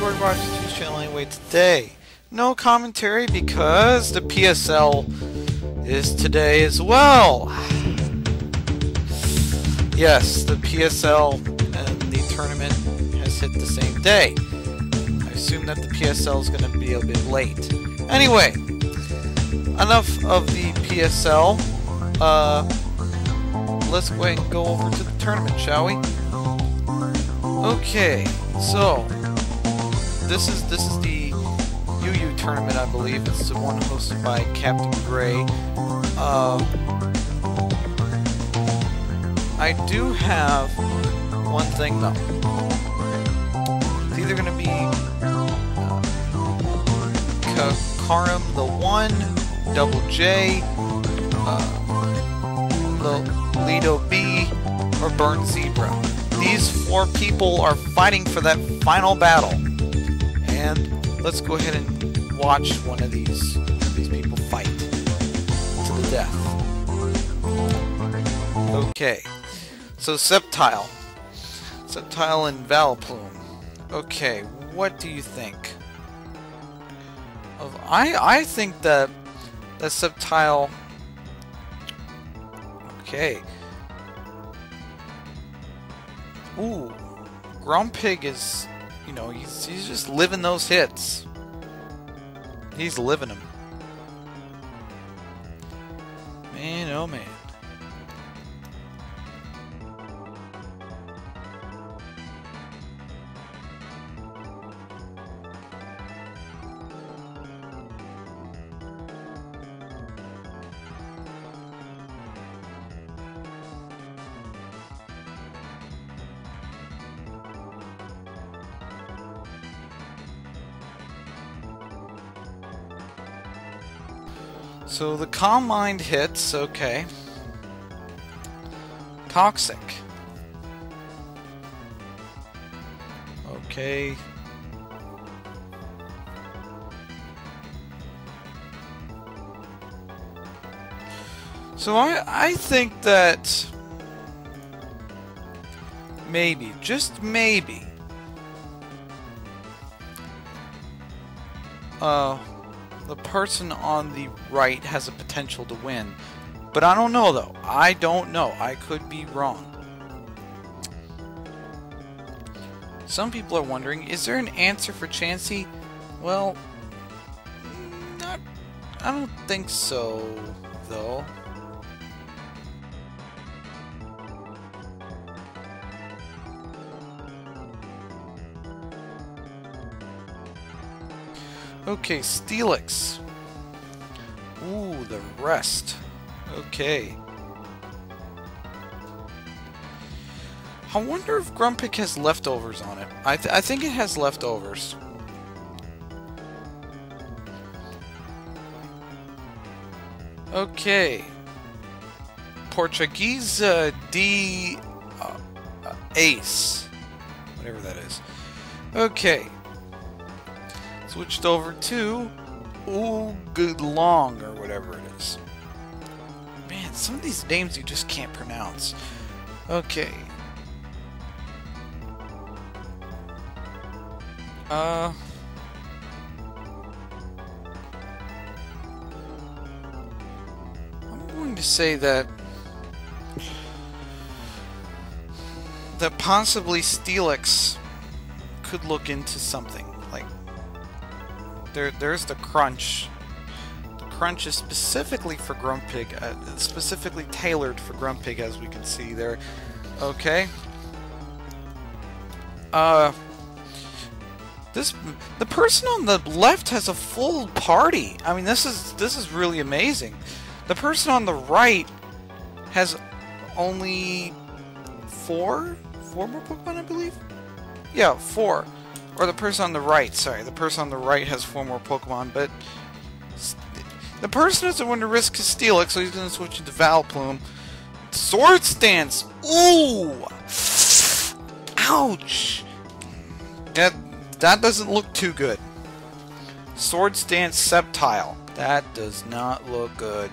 everybody watching this channel anyway. Today, no commentary because the PSL is today as well. Yes, the PSL and the tournament has hit the same day. I assume that the PSL is going to be a bit late. Anyway, enough of the PSL. Let's go ahead and go over to the tournament, shall we? Okay, so this is the UU tournament, I believe. It's the one hosted by Captain Gray. I do have one thing though. It's either going to be KarimTheOne, DoubleJ, LeandroB, or BurntZebra. These 4 people are fighting for that final battle, and let's go ahead and watch one of these people fight to the death. Okay, so Septile and Valplume. Okay, what do you think? I think that Septile. Okay. Ooh, Grumpig is, you know, he's just living those hits. He's living them. Man, oh man. So the Calm Mind hits, okay. Toxic. Okay. So I think that maybe, just maybe, the person on the right has a potential to win. But I don't know though. I don't know. I could be wrong. Some people are wondering, is there an answer for Chansey? Well, I don't think so, though. Okay, Steelix. Ooh, the rest. Okay. I wonder if Grumpig has leftovers on it. I think it has leftovers. Okay. Portuguese D Ace. Whatever that is. Okay. Switched over to Oolong or whatever it is. Man, some of these names you just can't pronounce. Okay. I'm going to say that possibly Steelix could look into something. Like, there's the Crunch. The Crunch is specifically for Grumpig, specifically tailored for Grumpig, as we can see there. Okay. The person on the left has a full party. I mean, this is really amazing. The person on the right has only 4 more Pokemon, I believe. Yeah, 4. Or the person on the right, sorry. The person on the right has 4 more Pokemon, but the person doesn't want to risk his Steelix, so he's going to switch into Valplume. Swords Dance! Ooh! Ouch! That doesn't look too good. Swords Dance Septile. That does not look good.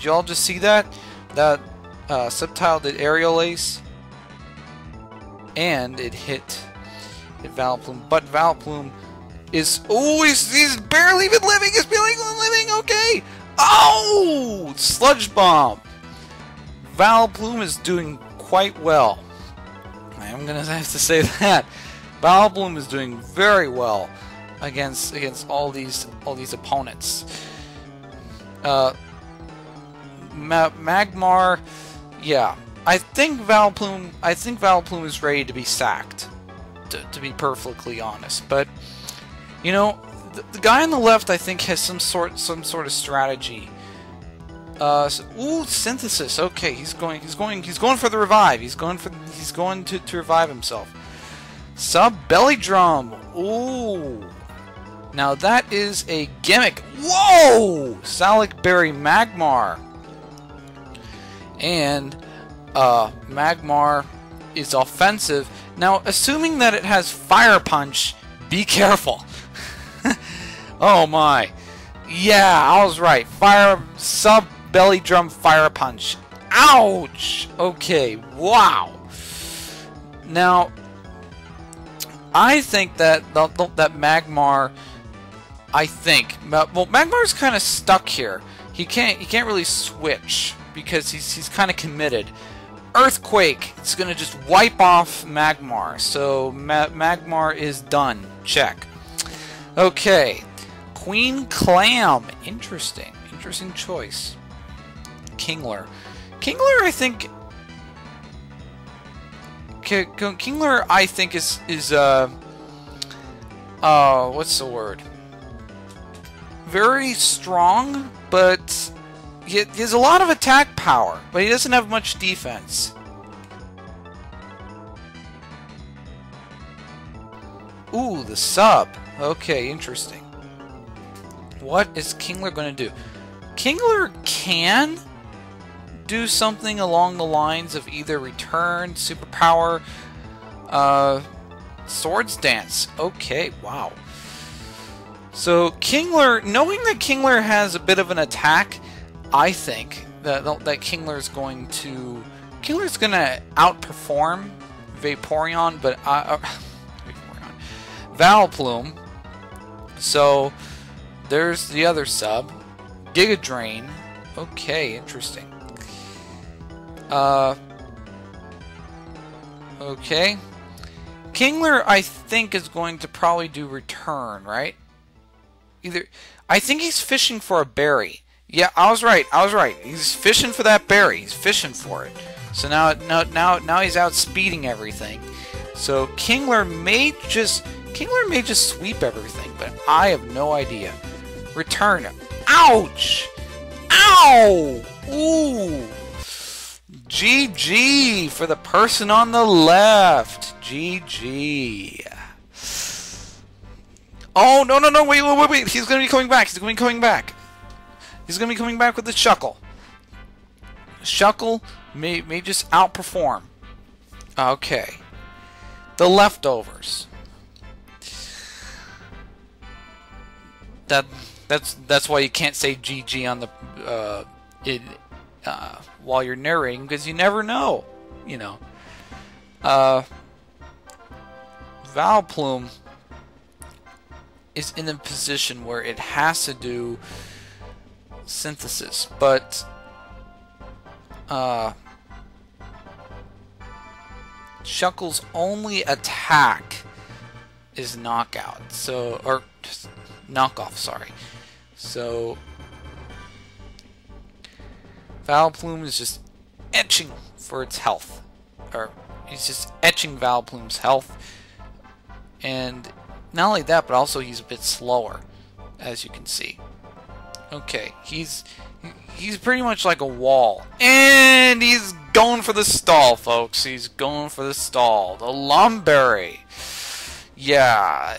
Did you all just see that? That Subtile did Aerial Ace, and it hit Vileplume. But Vileplume is he's barely even living. He's barely even living. Okay. Oh, Sludge Bomb. Vileplume is doing quite well. I'm gonna have to say that Vileplume is doing very well against all these opponents. Magmar, yeah, I think Vileplume is ready to be sacked, to be perfectly honest. But you know, the guy on the left, I think, has some sort of strategy. Ooh, Synthesis. Okay, he's going for the revive. He's going to revive himself. Sub Belly Drum. Ooh. Now that is a gimmick. Whoa! Salic Berry Magmar. And Magmar is offensive. Now, assuming that it has Fire Punch, be careful. Oh my. Yeah, I was right. Sub Belly Drum Fire Punch. Ouch! Okay, wow. Now, I think that Magmar, well, Magmar's kind of stuck here. He can't really switch because he's kind of committed. Earthquake. It's gonna just wipe off Magmar. So Magmar is done. Check. Okay. Queen Clam. Interesting choice. Kingler, I think. Kingler, I think is what's the word? Very strong, but he has a lot of attack power, but he doesn't have much defense. Ooh, the sub. Okay, interesting. What is Kingler going to do? Kingler can do something along the lines of either Return, Superpower, Swords Dance. Okay, wow. So Kingler, knowing that Kingler has a bit of an attack, I think that Kingler's going to outperform Vaporeon, but Vileplume. So there's the other sub, Giga Drain. Okay, interesting. Okay. Kingler, I think, is going to probably do Return, right? I think he's fishing for a berry. Yeah, I was right. He's fishing for that berry. He's fishing for it. So now he's out speeding everything. So Kingler may just sweep everything, but I have no idea. Return. Ouch! Ow! Ooh! GG for the person on the left. GG. Oh, no, wait. He's going to be coming back. He's going to be coming back with the Shuckle. Shuckle may just outperform. Okay. The leftovers. That's why you can't say GG on the while you're narrating, because you never know, you know. Vileplume is in a position where it has to do Synthesis, but Shuckle's only attack is Knockout, or Knockoff, sorry. So Vileplume is just etching for its health. Or he's just etching Vileplume's health. And not only that, but also he's a bit slower, as you can see. Okay, he's pretty much like a wall. And he's going for the stall, folks. He's going for the stall. The Lumberry. Yeah.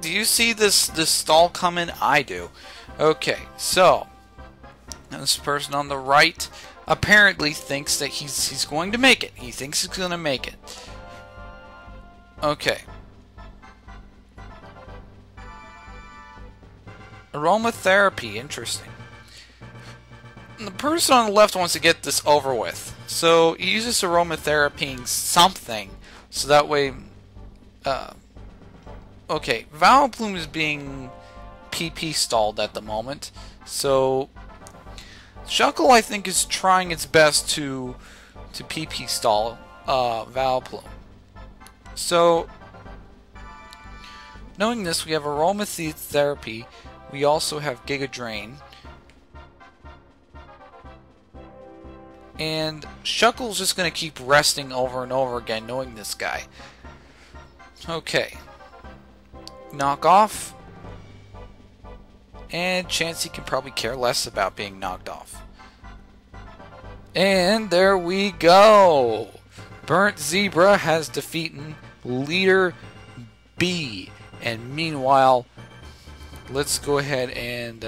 Do you see this stall coming? I do. Okay, so this person on the right apparently thinks that he's going to make it. He thinks he's going to make it. Okay. Aromatherapy, interesting. The person on the left wants to get this over with, so he uses aromatherapying something, so that way, okay, Vileplume is being PP stalled at the moment, so Shuckle, I think, is trying its best to PP stall Vileplume. So, knowing this, we have aromatherapy, we also have Giga Drain, and Shuckle's just going to keep resting over and over again, knowing this guy. Okay. Knock off. And Chansey can probably care less about being knocked off. And there we go! BurntZebra has defeated Leader B. And meanwhile, let's go ahead and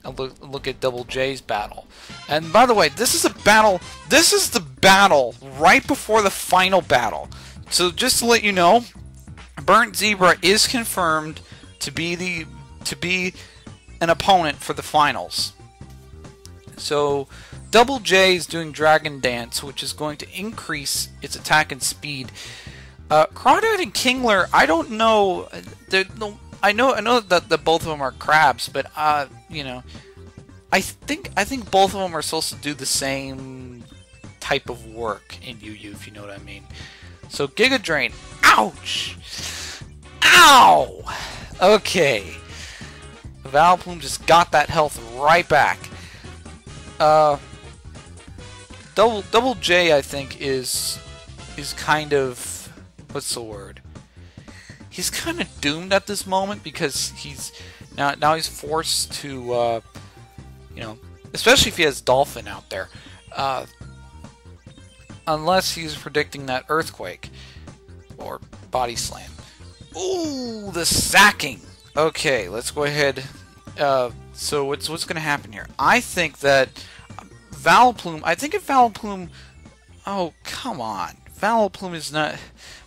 look at DoubleJ's battle. And by the way, this is a battle. This is the battle right before the final battle. So just to let you know, BurntZebra is confirmed to be an opponent for the finals. So DoubleJ is doing Dragon Dance, which is going to increase its attack and speed. Crawdad and Kingler, I don't know. I know that both of them are crabs, but you know, I think both of them are supposed to do the same type of work in UU, if you know what I mean. So Giga Drain, ouch, ow. Okay, Vileplume just got that health right back. DoubleJ, I think, is kind of, what's the word? He's kind of doomed at this moment because he's now he's forced to, you know, especially if he has Dolphin out there, unless he's predicting that Earthquake or Body Slam. Ooh, the sacking. Okay, let's go ahead. So what's going to happen here? I think that Vileplume. I think if Vileplume. Oh, come on, Vileplume is not.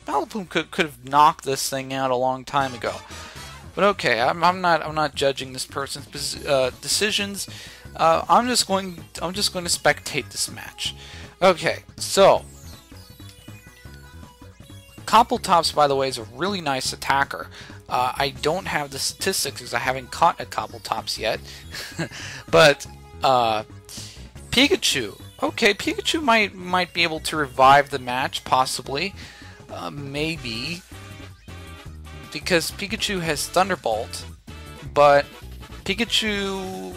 Vileplume could have knocked this thing out a long time ago. But okay, I'm not judging this person's decisions. I'm just going to spectate this match. Okay, so Coppletops, by the way, is a really nice attacker. I don't have the statistics because I haven't caught a Coppletops yet. But Pikachu. Okay, Pikachu might be able to revive the match, possibly. Maybe. Because Pikachu has Thunderbolt. But Pikachu...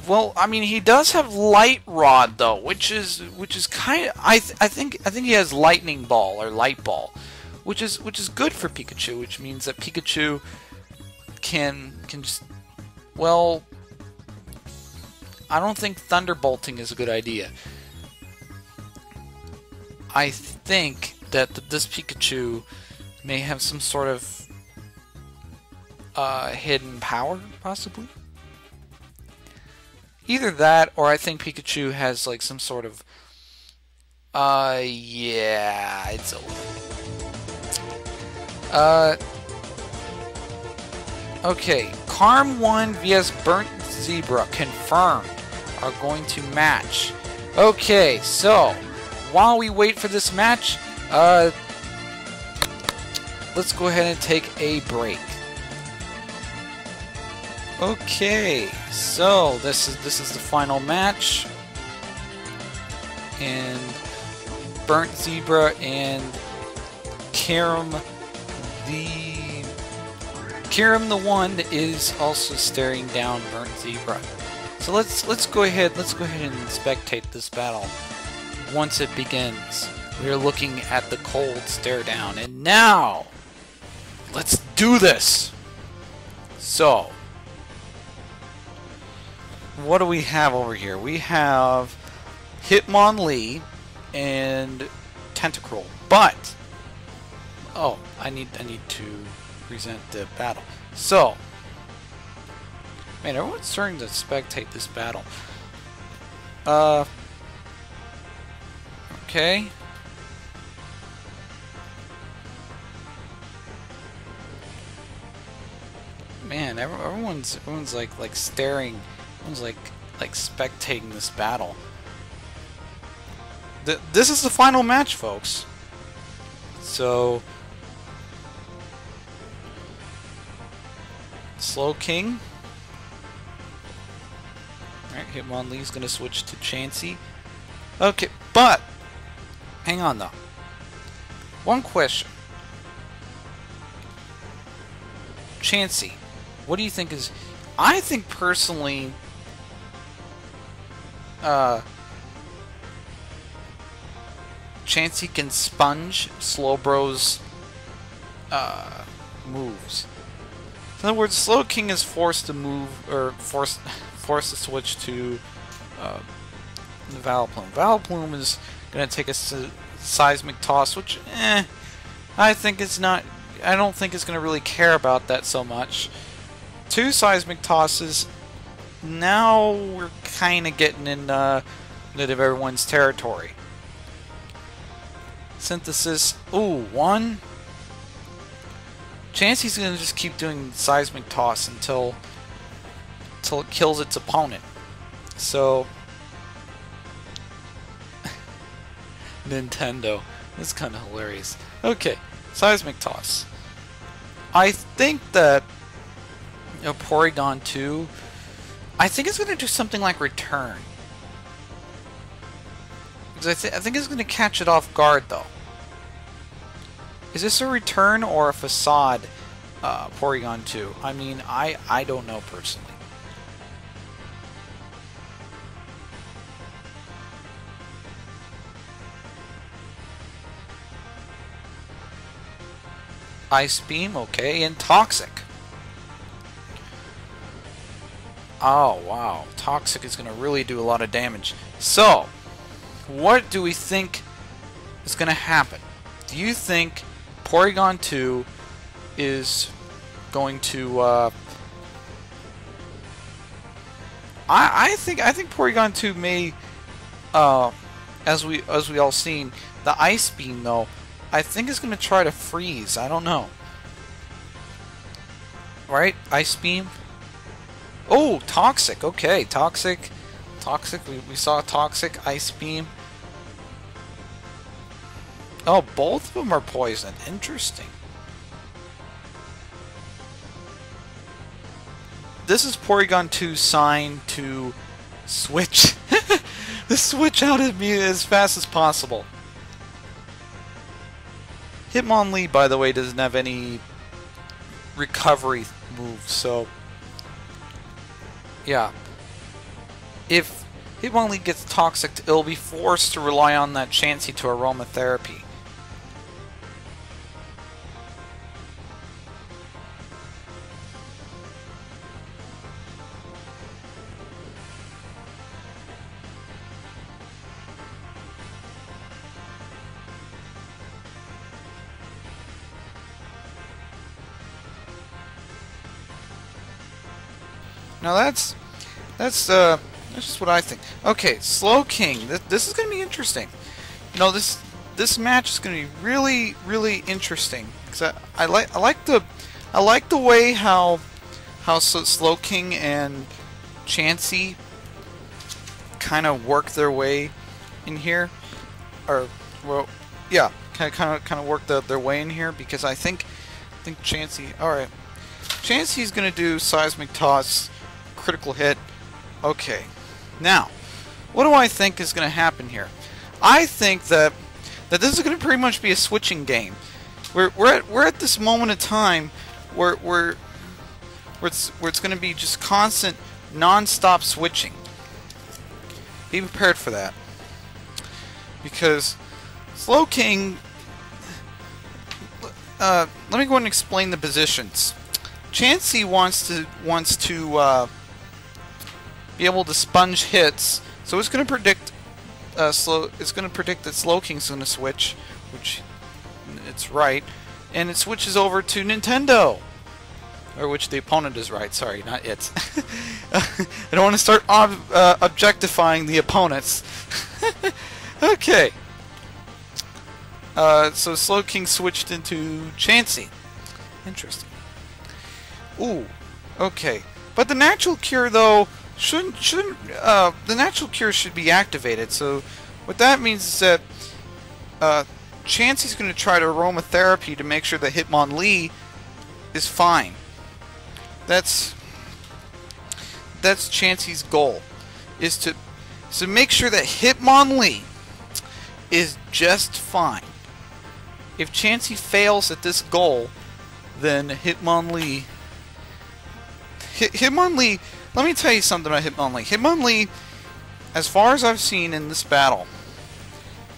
well, I mean, he does have Light Rod though, which is kind of I think he has Lightning Ball or Light Ball, which is good for Pikachu, which means that Pikachu can just, well, I don't think Thunderbolting is a good idea. I think that this Pikachu may have some sort of hidden power, possibly. Either that, or I think Pikachu has like some sort of yeah, it's over. Okay, KarimTheOne vs BurntZebra confirmed are going to match. Okay, so while we wait for this match, let's go ahead and take a break. Okay, so this is the final match, and BurntZebra and KarimTheOne is also staring down BurntZebra. So let's go ahead and spectate this battle. Once it begins, we are looking at the cold stare down, and now let's do this. So, what do we have over here? We have Hitmonlee and Tentacruel, but oh, I need to present the battle. So, man, everyone's starting to spectate this battle. Okay. Man, everyone's like staring. Everyone's like spectating this battle. This is the final match, folks. So, Slowking. Alright, Hitmonlee's gonna switch to Chansey. Okay, but hang on though. One question. Chansey, what do you think is... I think personally... Chansey can sponge Slowbro's moves. In other words, Slowking is forced to move, or forced to switch to Vileplume. Vileplume is going to take a Seismic Toss, which, I think it's not... I don't think it's going to really care about that so much. 2 Seismic Tosses. Now we're kind of getting into everyone's territory. Synthesis. Ooh, 1. Chansey's going to just keep doing Seismic Toss until it kills its opponent. So... Nintendo. This is kind of hilarious. Okay, Seismic Toss. I think that Porygon 2, I think it's going to do something like Return. Because I think it's going to catch it off guard, though. Is this a Return or a Facade Porygon 2? I mean, I don't know personally. Ice Beam, okay, and Toxic. Oh, wow. Toxic is going to really do a lot of damage. So, what do we think is going to happen? Do you think Porygon 2 is going to... I think Porygon 2 may, as we all seen, the Ice Beam, though, I think it's going to try to freeze. I don't know. Right? Ice Beam. Oh, Toxic. Okay, Toxic. Toxic. We saw Toxic. Ice Beam. Oh, both of them are poison. Interesting. This is Porygon 2's sign to switch. The switch out of me as fast as possible. Hitmonlee, by the way, doesn't have any recovery moves, so yeah. If Hitmonlee gets Toxic, it'll be forced to rely on that Chansey to Aromatherapy. Now that's just what I think. Okay, Slowking. This is going to be interesting. You know, this match is going to be really interesting because I like the way how Slowking and Chansey kind of work their way in here, or well, yeah, kind of work their way in here because I think Chansey. All right, Chansey's going to do Seismic Toss. Critical hit. Okay. Now, what do I think is going to happen here? I think that this is going to pretty much be a switching game. We're at this moment of time where it's going to be just constant, non-stop switching. Be prepared for that, because Slowking. Let me go ahead and explain the positions. Chansey wants to be able to sponge hits, so it's going to predict it's going to predict that Slowking's going to switch, which it's right, and it switches over to Nintendo, or which the opponent is right. Sorry, not it. I don't want to start objectifying the opponents. Okay. So Slowking switched into Chansey. Interesting. Ooh, Okay, but the natural cure though shouldn't the natural cure should be activated. So what that means is that Chansey's going to try to aromatherapy to make sure that Hitmonlee is fine. That's Chansey's goal, is to make sure that Hitmonlee is just fine. If Chansey fails at this goal, then Hitmonlee... Hitmonlee... Let me tell you something about Hitmonlee. Hitmonlee, as far as I've seen in this battle,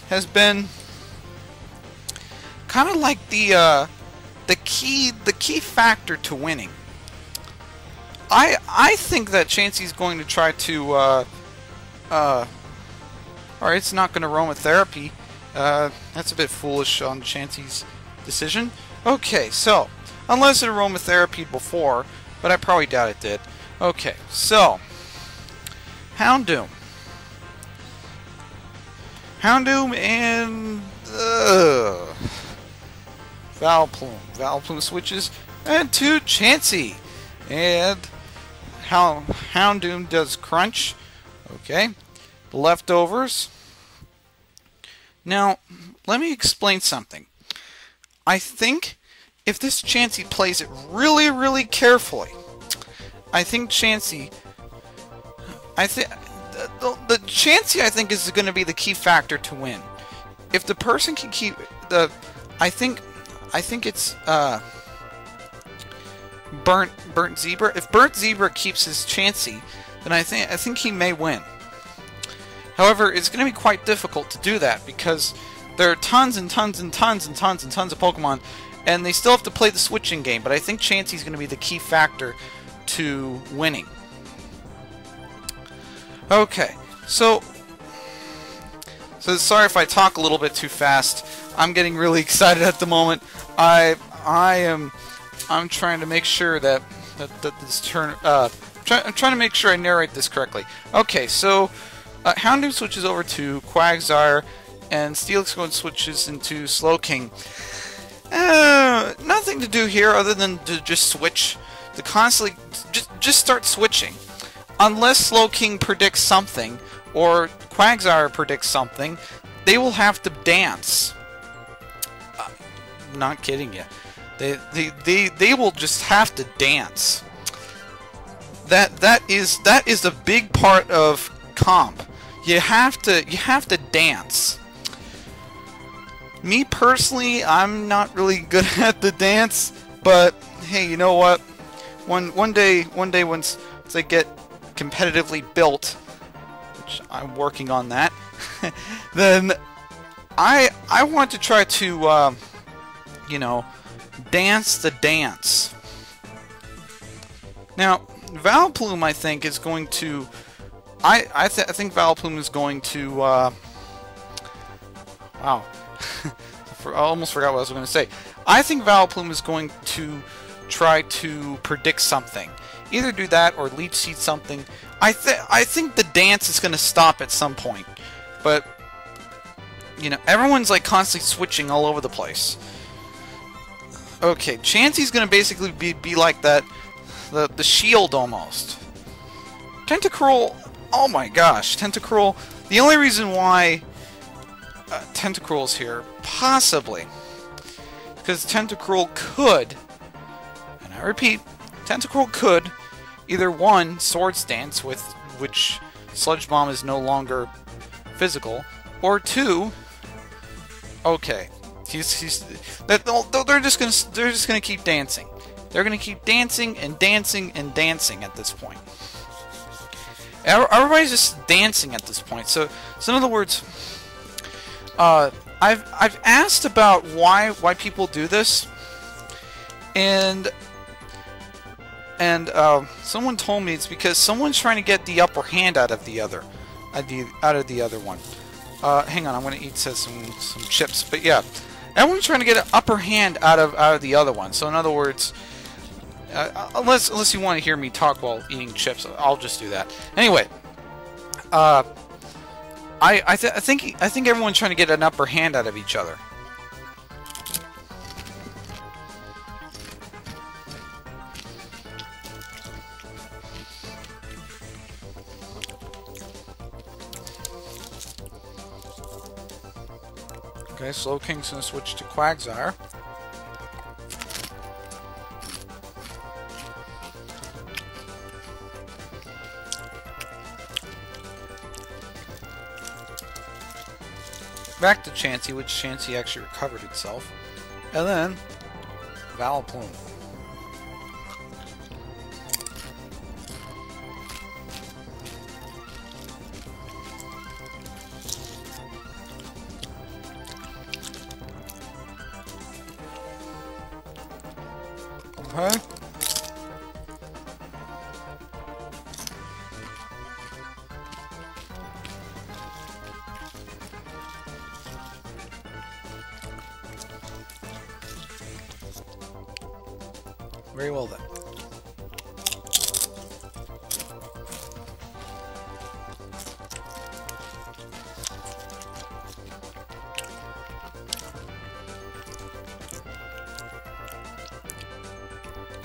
has been kind of like the key factor to winning. I think that Chansey's going to try to alright, it's not going to aromatherapy. That's a bit foolish on Chansey's decision. Okay, so unless it aromatherapied before, but I probably doubt it did. Okay, so Houndoom and Vileplume. Vileplume switches and to Chansey, and Houndoom does crunch. Okay, the leftovers. Now, let me explain something. I think if this Chansey plays it really, really carefully, I think Chansey... the Chansey, I think, is going to be the key factor to win. If the person can keep the... I think it's BurntZebra. If BurntZebra keeps his Chansey, then I think he may win. However, it's going to be quite difficult to do that because there are tons and tons and tons and tons and tons of Pokemon, and they still have to play the switching game. But I think Chansey's going to be the key factor to winning. Okay, so sorry if I talk a little bit too fast. I'm getting really excited at the moment. I'm trying to make sure that this turn. I'm trying to make sure I narrate this correctly. Okay, so Houndoom switches over to Quagsire, and Steelix switches into Slowking. Nothing to do here other than to just switch. To constantly just start switching. Unless Slowking predicts something, or Quagsire predicts something, they will have to dance. Not kidding you. They will just have to dance. That is a big part of comp. You have to dance. Me personally, I'm not really good at the dance, but hey, you know what? One day once I get competitively built, which I'm working on that, then I want to try to you know, dance the dance. Now, Vileplume, I think, is going to... I think Vileplume is going to... wow. I almost forgot what I was going to say. I think Vileplume is going to try to predict something. Either do that or Leech Seed something. I think the dance is going to stop at some point. But, you know, everyone's like constantly switching all over the place. Okay, Chansey's going to basically be like that, the shield almost. Tentacruel, oh my gosh, Tentacruel. The only reason why Tentacruel's here, possibly, because Tentacruel could, and I repeat, Tentacruel could either one, Swords Dance, with which Sludge Bomb is no longer physical, or two, okay. They're just gonna keep dancing. They're gonna keep dancing and dancing and dancing at this point. Everybody's just dancing at this point. So in other words, I've asked about why people do this, and someone told me it's because someone's trying to get the upper hand out of the other one. Hang on, I'm gonna eat some chips, but yeah. Everyone's trying to get an upper hand out of the other one. So in other words, unless you want to hear me talk while eating chips, I'll just do that. Anyway, I think everyone's trying to get an upper hand out of each other. Okay, Slowking's gonna switch to Quagsire. Back to Chansey, which Chansey actually recovered itself. And then Vileplume. Okay. Very well then.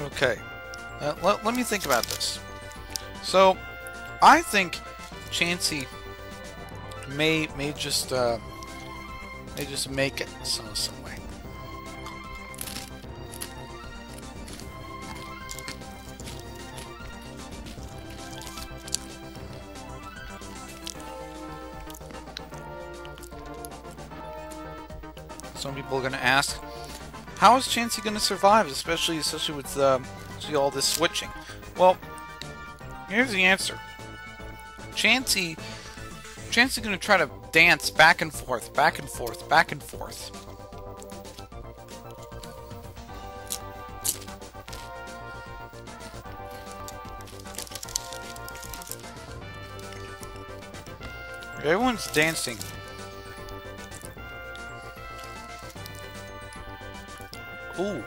Okay, let me think about this. So, I think Chansey may just make it some way. Some people are going to ask, how is Chansey going to survive, especially with all this switching? Well, here's the answer. Chansey's going to try to dance back and forth, back and forth, back and forth. Everyone's dancing. Ooh.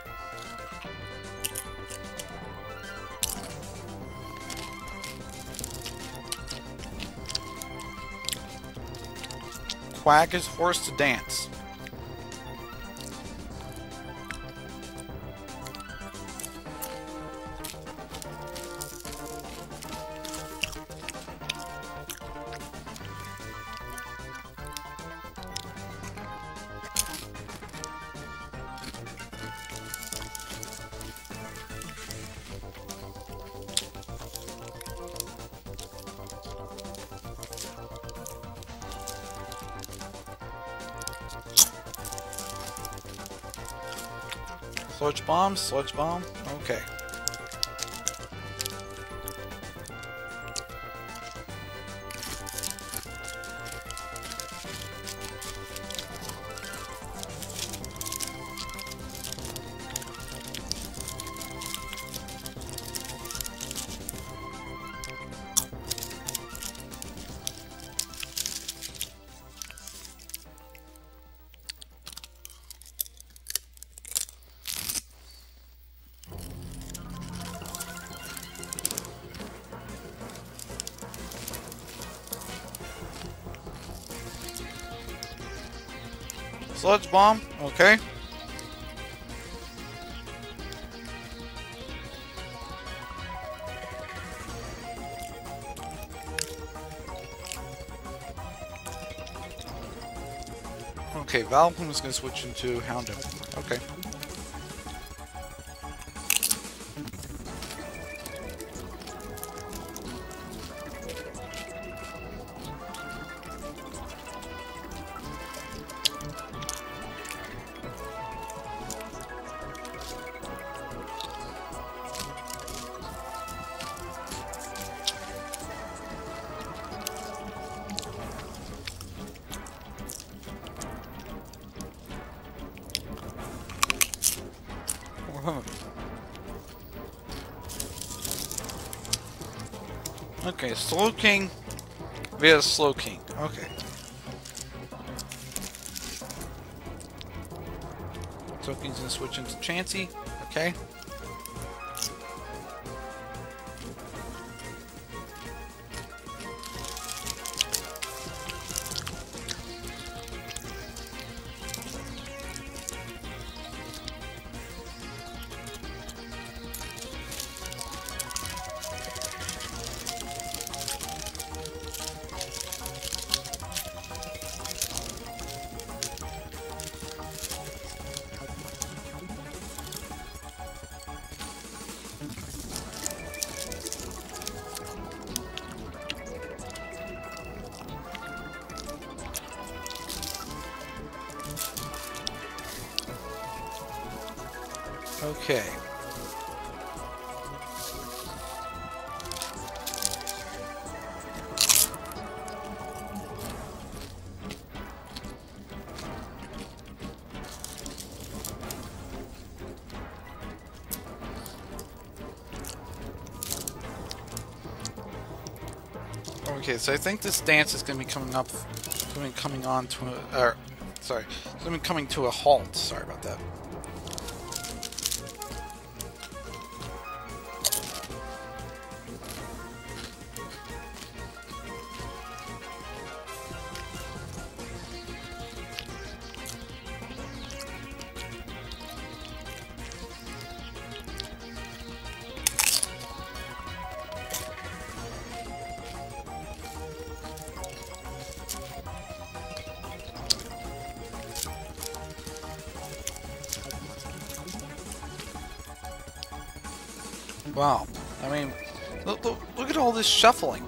Quack is forced to dance. Sludge bomb, okay. Sludge bomb, okay. Okay, Vileplume is going to switch into Houndoom. Okay. Okay, Slowking via Slowking. Okay. Slowking's gonna switch into Chansey. Okay. Okay. Okay, so I think this dance is going to be coming on to a, sorry, it's going to be coming to a halt. Sorry about that. Wow, I mean, look at all this shuffling.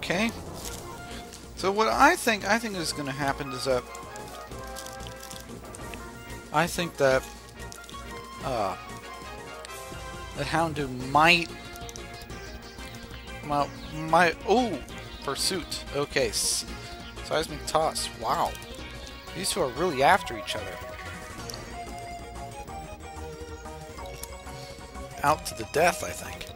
Okay. So what I think is going to happen is that I think that the Houndoom might pursuit. Okay, seismic toss. Wow, these two are really after each other. Out to the death, I think.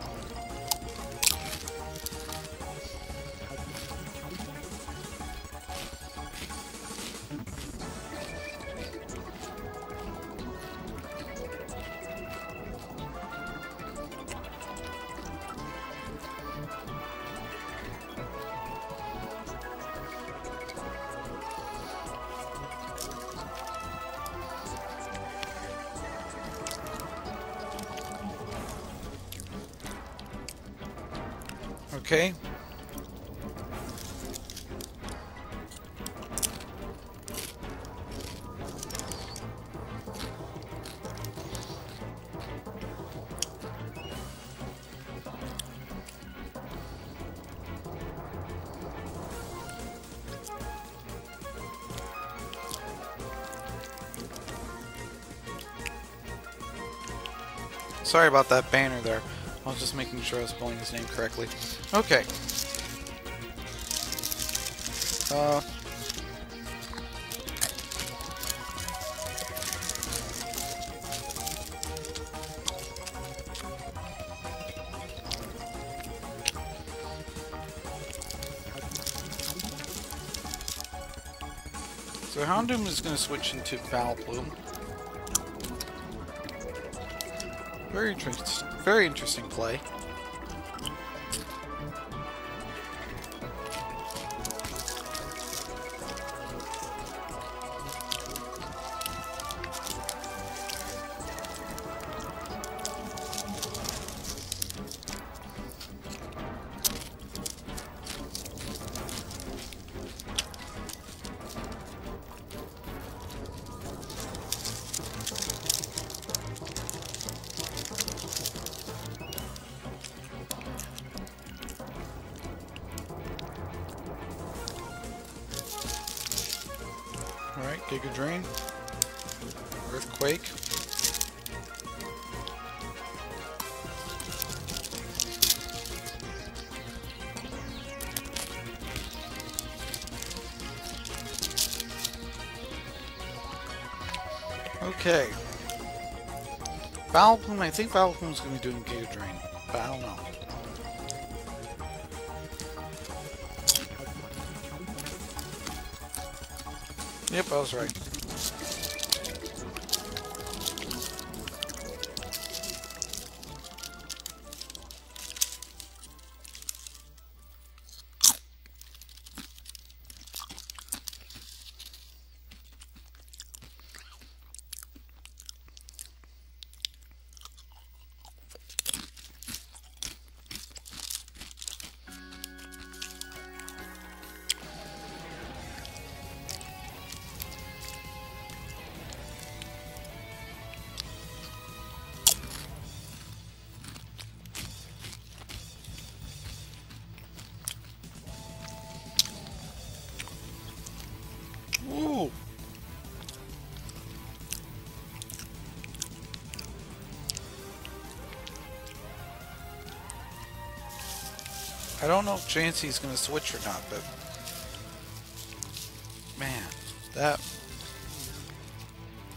Okay. Sorry about that banner there. I was just making sure I was spelling his name correctly. Okay. So Houndoom is going to switch into Vileplume. Very interesting play. Alright, Giga Drain. Earthquake. Okay. Vileplume, I think Vileplume's going to be doing Giga Drain, but I don't know. Yep, I was right. I don't know if Chansey's going to switch or not, but man,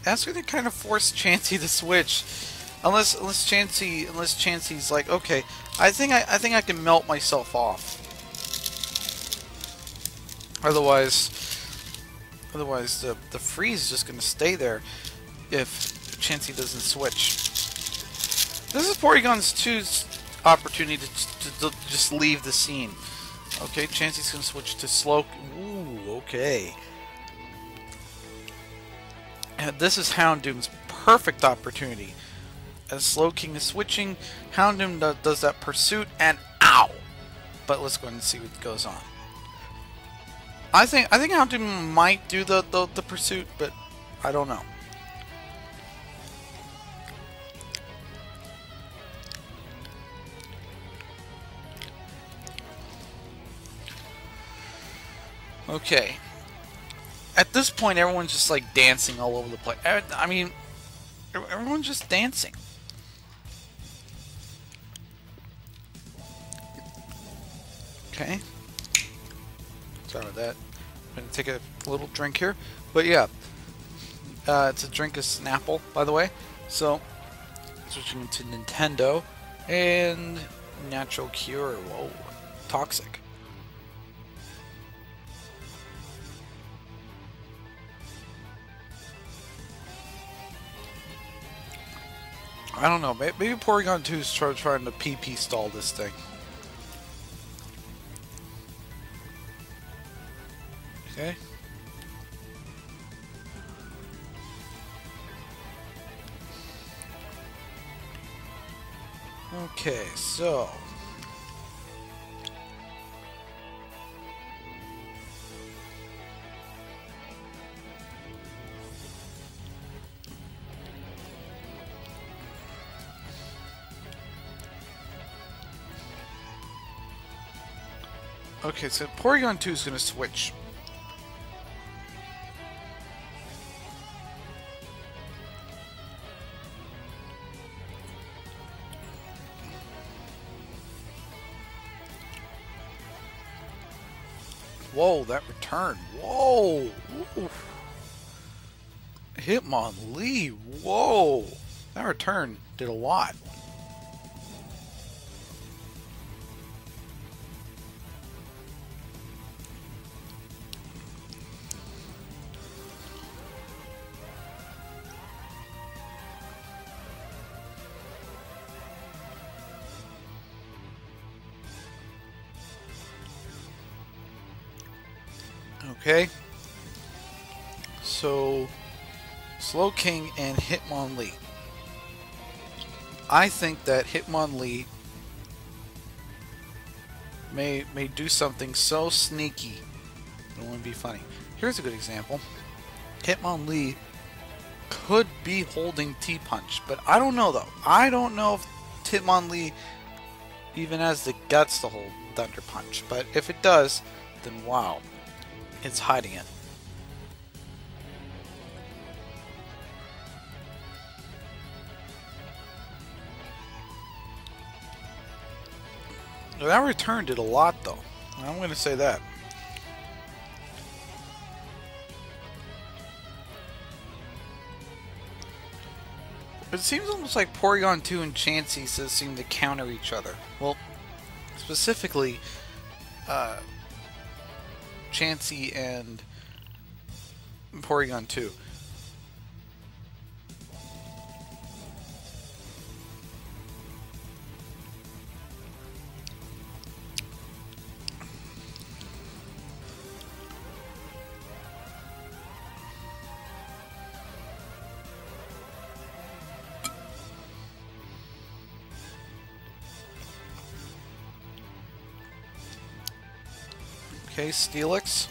that's going to kind of force Chansey to switch, unless Chansey's like, okay, I think I can melt myself off. Otherwise the freeze is just going to stay there if Chansey doesn't switch. This is Porygon 2's opportunity to just leave the scene. Okay, Chansey's going to switch to Slow. Ooh, okay. And this is Houndoom's perfect opportunity. As Slowking is switching, Houndoom does that pursuit, and ow! But let's go ahead and see what goes on. I think Houndoom might do the pursuit, but I don't know. Okay. At this point, everyone's just like dancing all over the place. I mean, everyone's just dancing. Okay. Sorry about that. I'm gonna take a little drink here, but yeah, it's a drink of Snapple, by the way. So, switching to Nintendo and Natural Cure. Whoa, toxic. I don't know. Maybe Porygon 2 is trying to PP stall this thing. Okay. Okay, so Porygon 2 is going to switch. Whoa, that return. Whoa. Oof. Hitmonlee. Whoa. That return did a lot. Okay, so Slowking and Hitmonlee. I think that Hitmonlee may do something so sneaky it wouldn't be funny. Here's a good example. Hitmonlee could be holding T-Punch, but I don't know though. I don't know if Hitmonlee even has the guts to hold Thunder Punch, but if it does, then wow. It's hiding it. That return did a lot, though. I'm going to say that. It seems almost like Porygon 2 and Chansey seem to counter each other. Well, specifically, Chansey and Porygon 2. Okay, Steelix.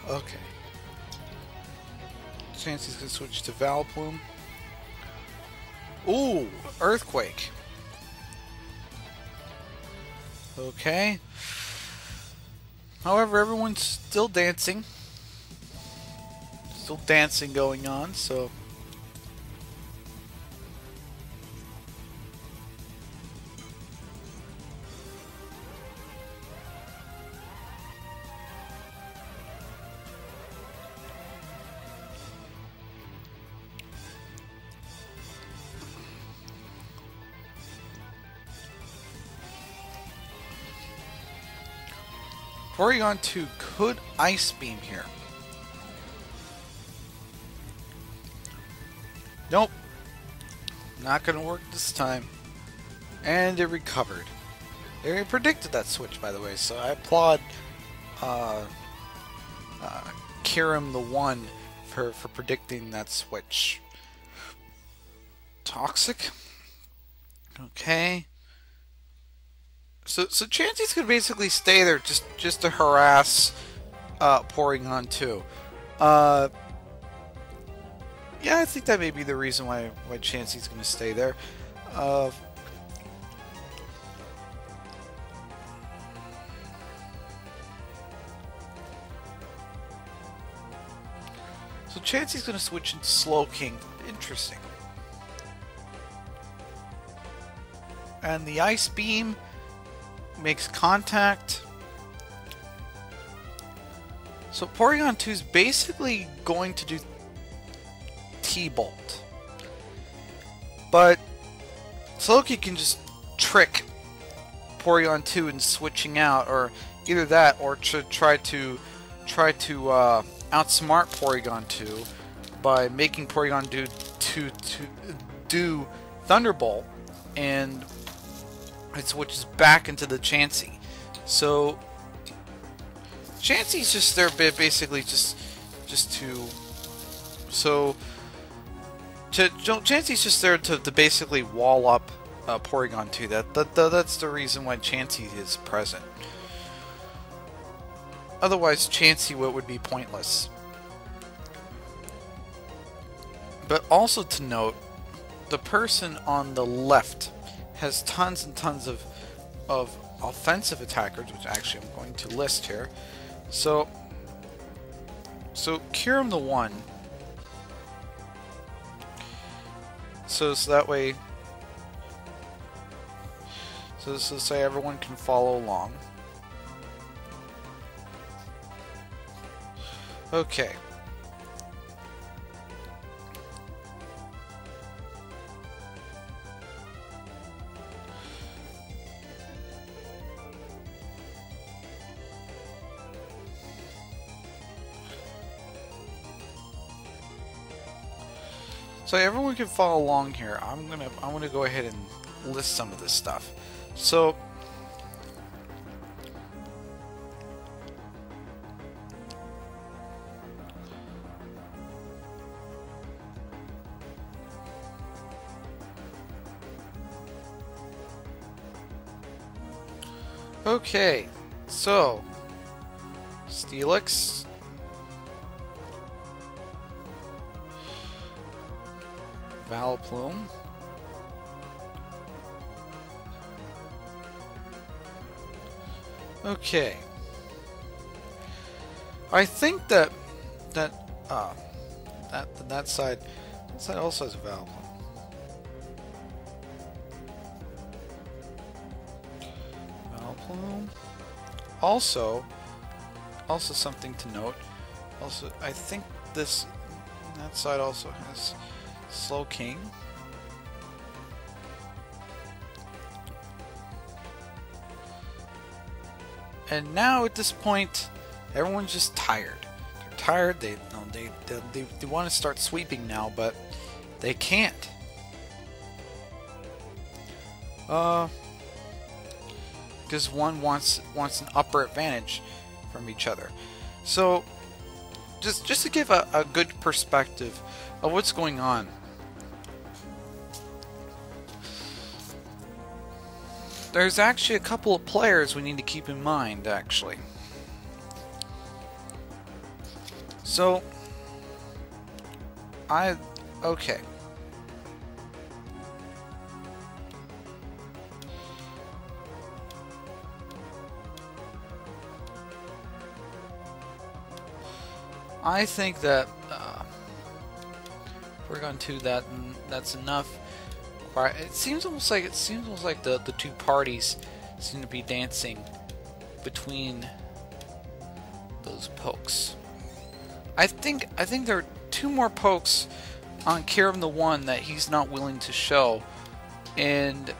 Okay. Chansey's gonna switch to Vileplume. Ooh, Earthquake. Okay. However, everyone's still dancing. Still dancing going on, so... Porygon 2 could Ice Beam here. Nope. Not gonna work this time. And it recovered. They predicted that switch, by the way, so I applaud KarimTheOne for predicting that switch. Toxic. Okay. So Chansey's gonna basically stay there just to harass Porygon 2. Yeah, I think that may be the reason why Chansey's gonna stay there. So Chansey's gonna switch into Slowking. Interesting. And the Ice Beam makes contact. So Porygon 2 is basically going to do T-Bolt. But Slowking can just trick Porygon 2 in switching out, or either that or to try to outsmart Porygon 2 by making Porygon do Thunderbolt, and it switches back into the Chansey. So Chansey's just there basically just to Chansey's just there to basically wall up Porygon 2. That's the reason why Chansey is present. Otherwise, Chansey would be pointless. But also to note, the person on the left has tons and tons of offensive attackers, which actually I'm going to list here. So KarimTheOne. So that way, so everyone can follow along. Okay. So everyone can follow along here. I'm gonna go ahead and list some of this stuff. So okay, so Steelix, Vileplume, okay. I think that side also has a Vileplume. Also something to note. Also, I think that side also has Slowking. And now at this point, everyone's just tired. They're tired. They want to start sweeping now, but they can't. Because one wants an upper advantage from each other. So just to give a good perspective of what's going on. There's actually a couple of players we need to keep in mind, actually. So, okay. I think that we're going to that, and that's enough. It seems almost like the two parties seem to be dancing between those pokes. I think there are two more pokes on KarimTheOne that he's not willing to show, and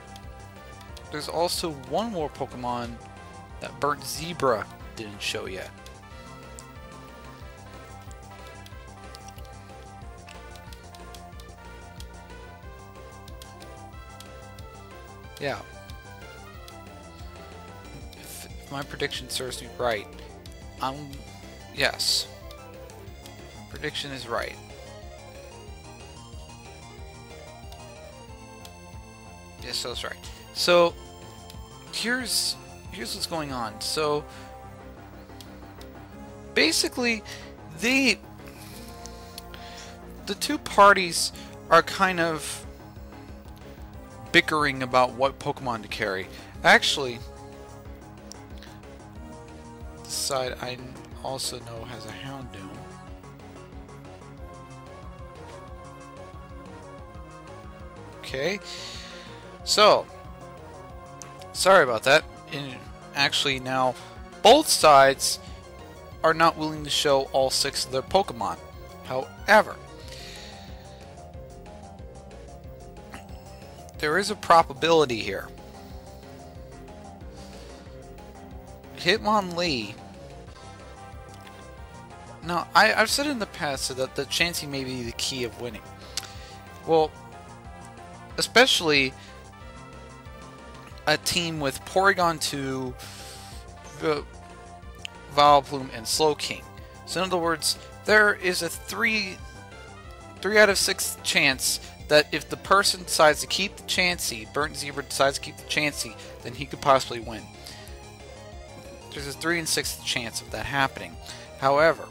there's also one more Pokemon that BurntZebra didn't show yet. Yeah. If my prediction serves me right, yes. Prediction is right. Yes, that's right. So here's what's going on. So basically, the two parties are kind of bickering about what Pokemon to carry. Actually, this side I also know has a Houndoom. Okay, so sorry about that. And actually, now both sides are not willing to show all 6 of their Pokemon. However, there is a probability here. Hitmonlee. Now, I've said in the past that the Chansey may be the key of winning. Well, especially a team with Porygon 2, Vileplume, and Slowking. So in other words, there is a 3 out of 6 chance that if the person decides to keep the Chansey, BurntZebra decides to keep the Chansey, then he could possibly win. There's a 3 in 6 chance of that happening. However,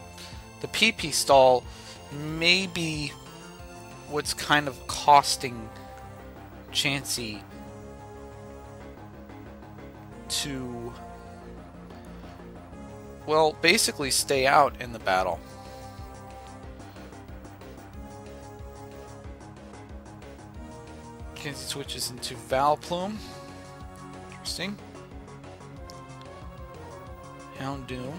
the PP stall may be what's kind of costing Chansey to, well, basically stay out in the battle. Chansey switches into Vileplume. Interesting. Houndoom.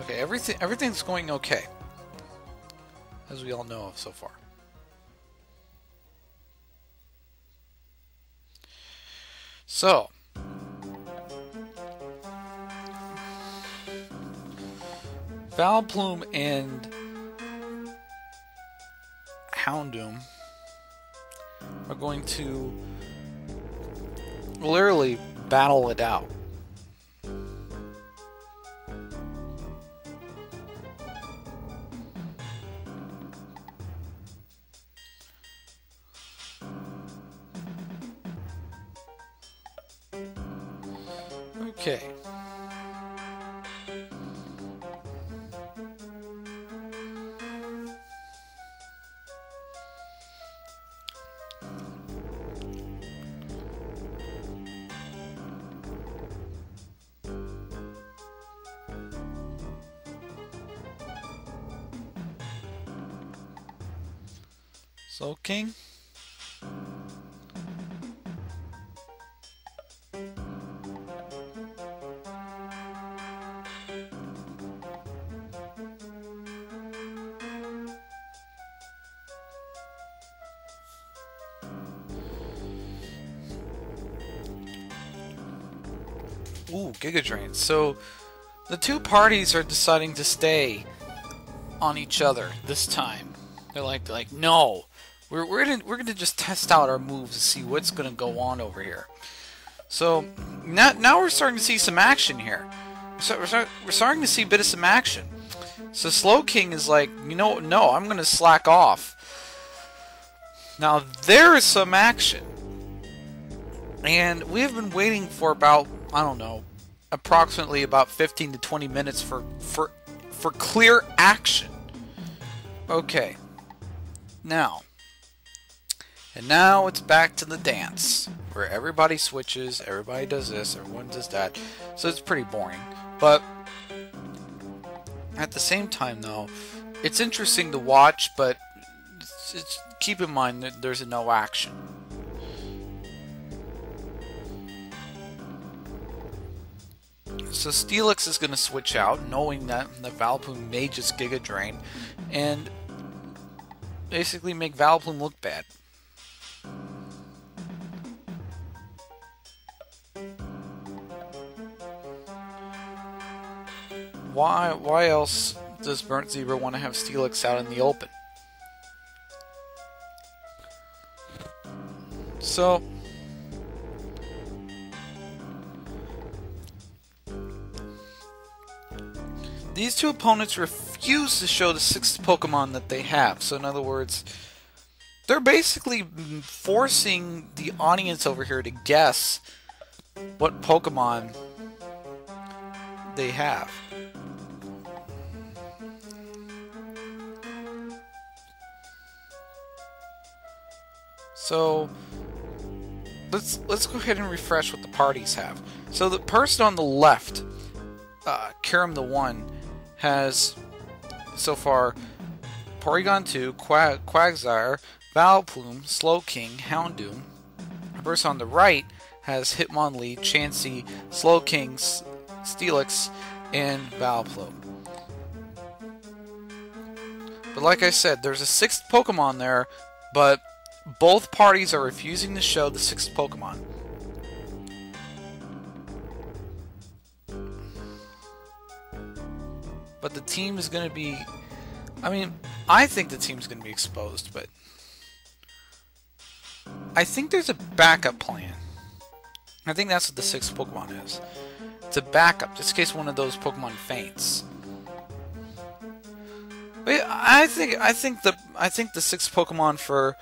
Okay, everything's going okay, as we all know of so far. So, Vileplume and Houndoom are going to literally battle it out. Okay. King. Ooh, Giga Drain. So the two parties are deciding to stay on each other this time. They're like, no, we're gonna just test out our moves to see what's gonna go on over here. So now we're starting to see some action here. We're starting to see a bit of some action. So Slowking is like, you know, no, I'm gonna slack off. Now there is some action, and we have been waiting for about, I don't know, approximately about 15 to 20 minutes for clear action. Okay. Now it's back to the dance, where everybody switches, everybody does this, everyone does that. So it's pretty boring. But at the same time, though, it's interesting to watch, but keep in mind that there's no action. So Steelix is going to switch out, knowing that the Vileplume may just Giga Drain, and basically make Vileplume look bad. Why else does BurntZebra want to have Steelix out in the open? So these two opponents refuse to show the 6th Pokemon that they have. So in other words, they're basically forcing the audience over here to guess what Pokemon they have. So let's go ahead and refresh what the parties have. So the person on the left, KarimTheOne, has so far Porygon 2, Quagsire, Vileplume, Slowking, Houndoom. The person on the right has Hitmonlee, Chansey, Slowking, Steelix, and Vileplume. But like I said, there's a 6th Pokemon there, but both parties are refusing to show the 6th Pokemon. But the team is going to be... I mean, I think the team's going to be exposed, but... I think there's a backup plan. I think that's what the 6th Pokemon is. It's a backup, just in case one of those Pokemon faints. But I think the 6th Pokemon for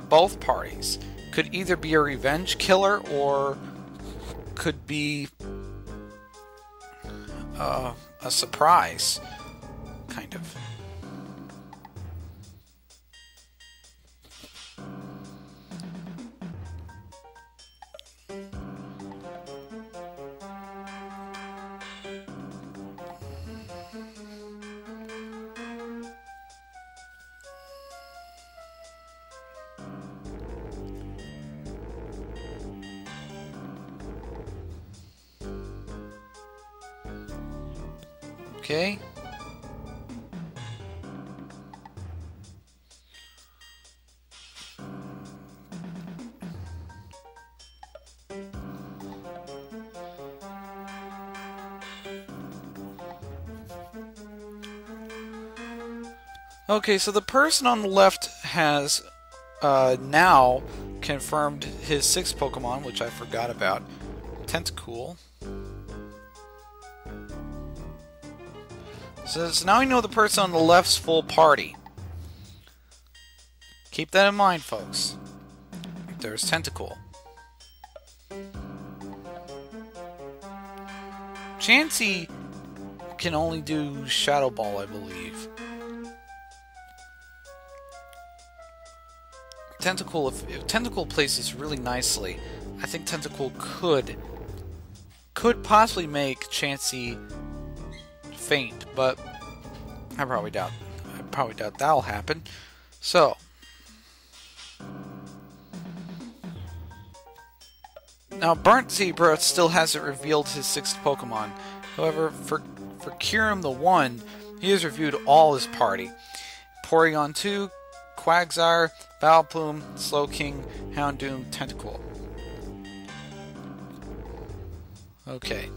both parties could either be a revenge killer or could be a surprise, kind of. Okay. Okay, so the person on the left has now confirmed his 6th Pokemon, which I forgot about, Tentacool. So now we know the person on the left's full party. Keep that in mind, folks. There's Tentacool. Chansey can only do Shadow Ball, I believe. Tentacool, if Tentacool plays this really nicely, I think Tentacool could possibly make Chansey faint, but I probably doubt that'll happen. So now BurntZebra still hasn't revealed his 6th Pokemon. However, for KarimTheOne, he has reviewed all his party. Porygon 2, Quagsire, Vileplume, Slowking, Houndoom, Tentacool. Okay.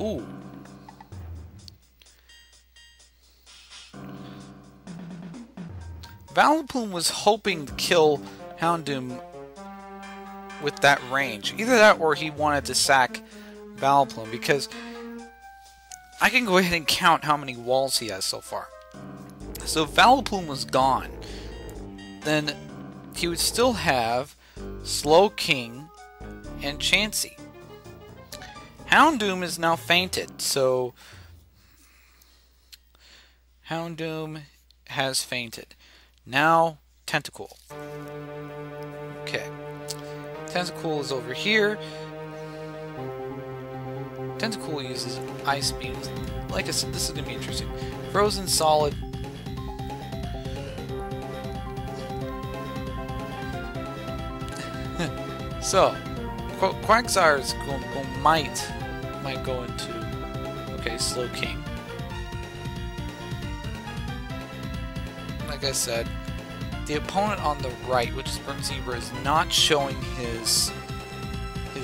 Ooh. Vileplume was hoping to kill Houndoom with that range. Either that or he wanted to sack Vileplume, because I can go ahead and count how many walls he has so far. So if Vileplume was gone, then he would still have Slowking and Chansey. Houndoom is now fainted, so Houndoom has fainted. Now Tentacool. Okay. Tentacool is over here. Tentacool uses Ice Beams. Like I said, this is going to be interesting. Frozen Solid. So, Quagsire might go into, okay, Slowking. Like I said, the opponent on the right, which is BurntZebra, is not showing his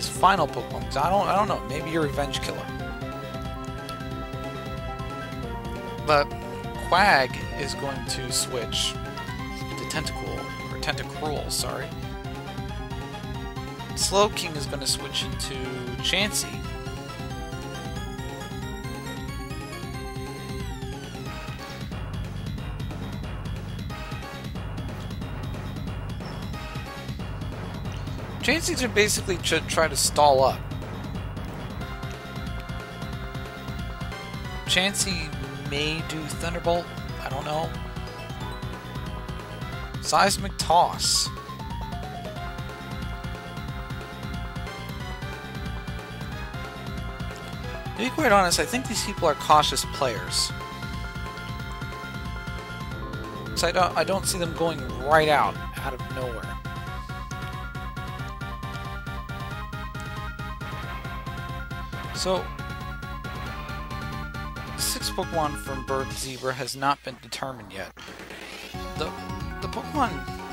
final Pokemon. Because I don't know, maybe you're Revenge Killer. But Quag is going to switch to Tentacruel, sorry. Slowking is going to switch into Chansey. Chansey's are basically try to stall up. Chansey may do Thunderbolt. I don't know. Seismic Toss. To be quite honest, I think these people are cautious players. So I don't see them going right out of nowhere. So, 6 Pokemon from BurntZebra has not been determined yet. The Pokemon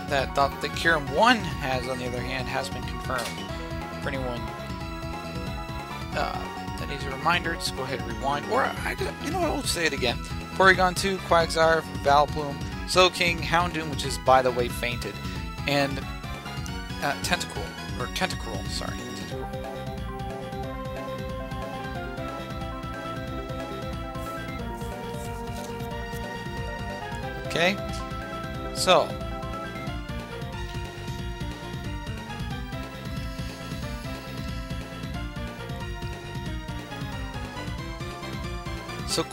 that KarimTheOne has, on the other hand, has been confirmed. For anyone that needs a reminder, just go ahead and rewind. Or, you know what, I'll say it again. Porygon 2, Quagsire, Vileplume, Slowking, Houndoom, which is, by the way, fainted, and Tentacruel, sorry. Okay, so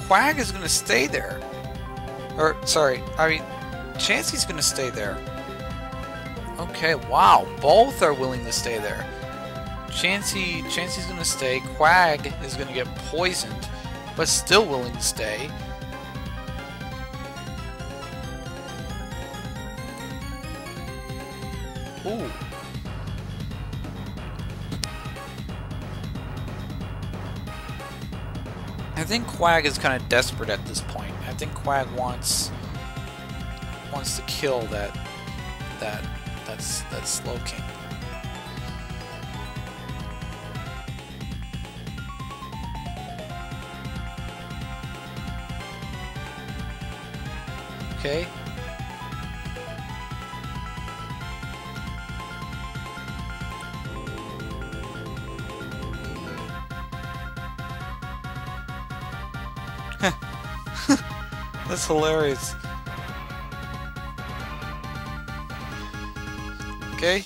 Quag is going to stay there. Or, sorry, I mean, Chansey's going to stay there. Okay, wow, both are willing to stay there. Chansey's going to stay. Quag is going to get poisoned, but still willing to stay. Ooh. I think Quag is kind of desperate at this point. I think Quag wants to kill that Slowking. Okay. That's hilarious. Okay.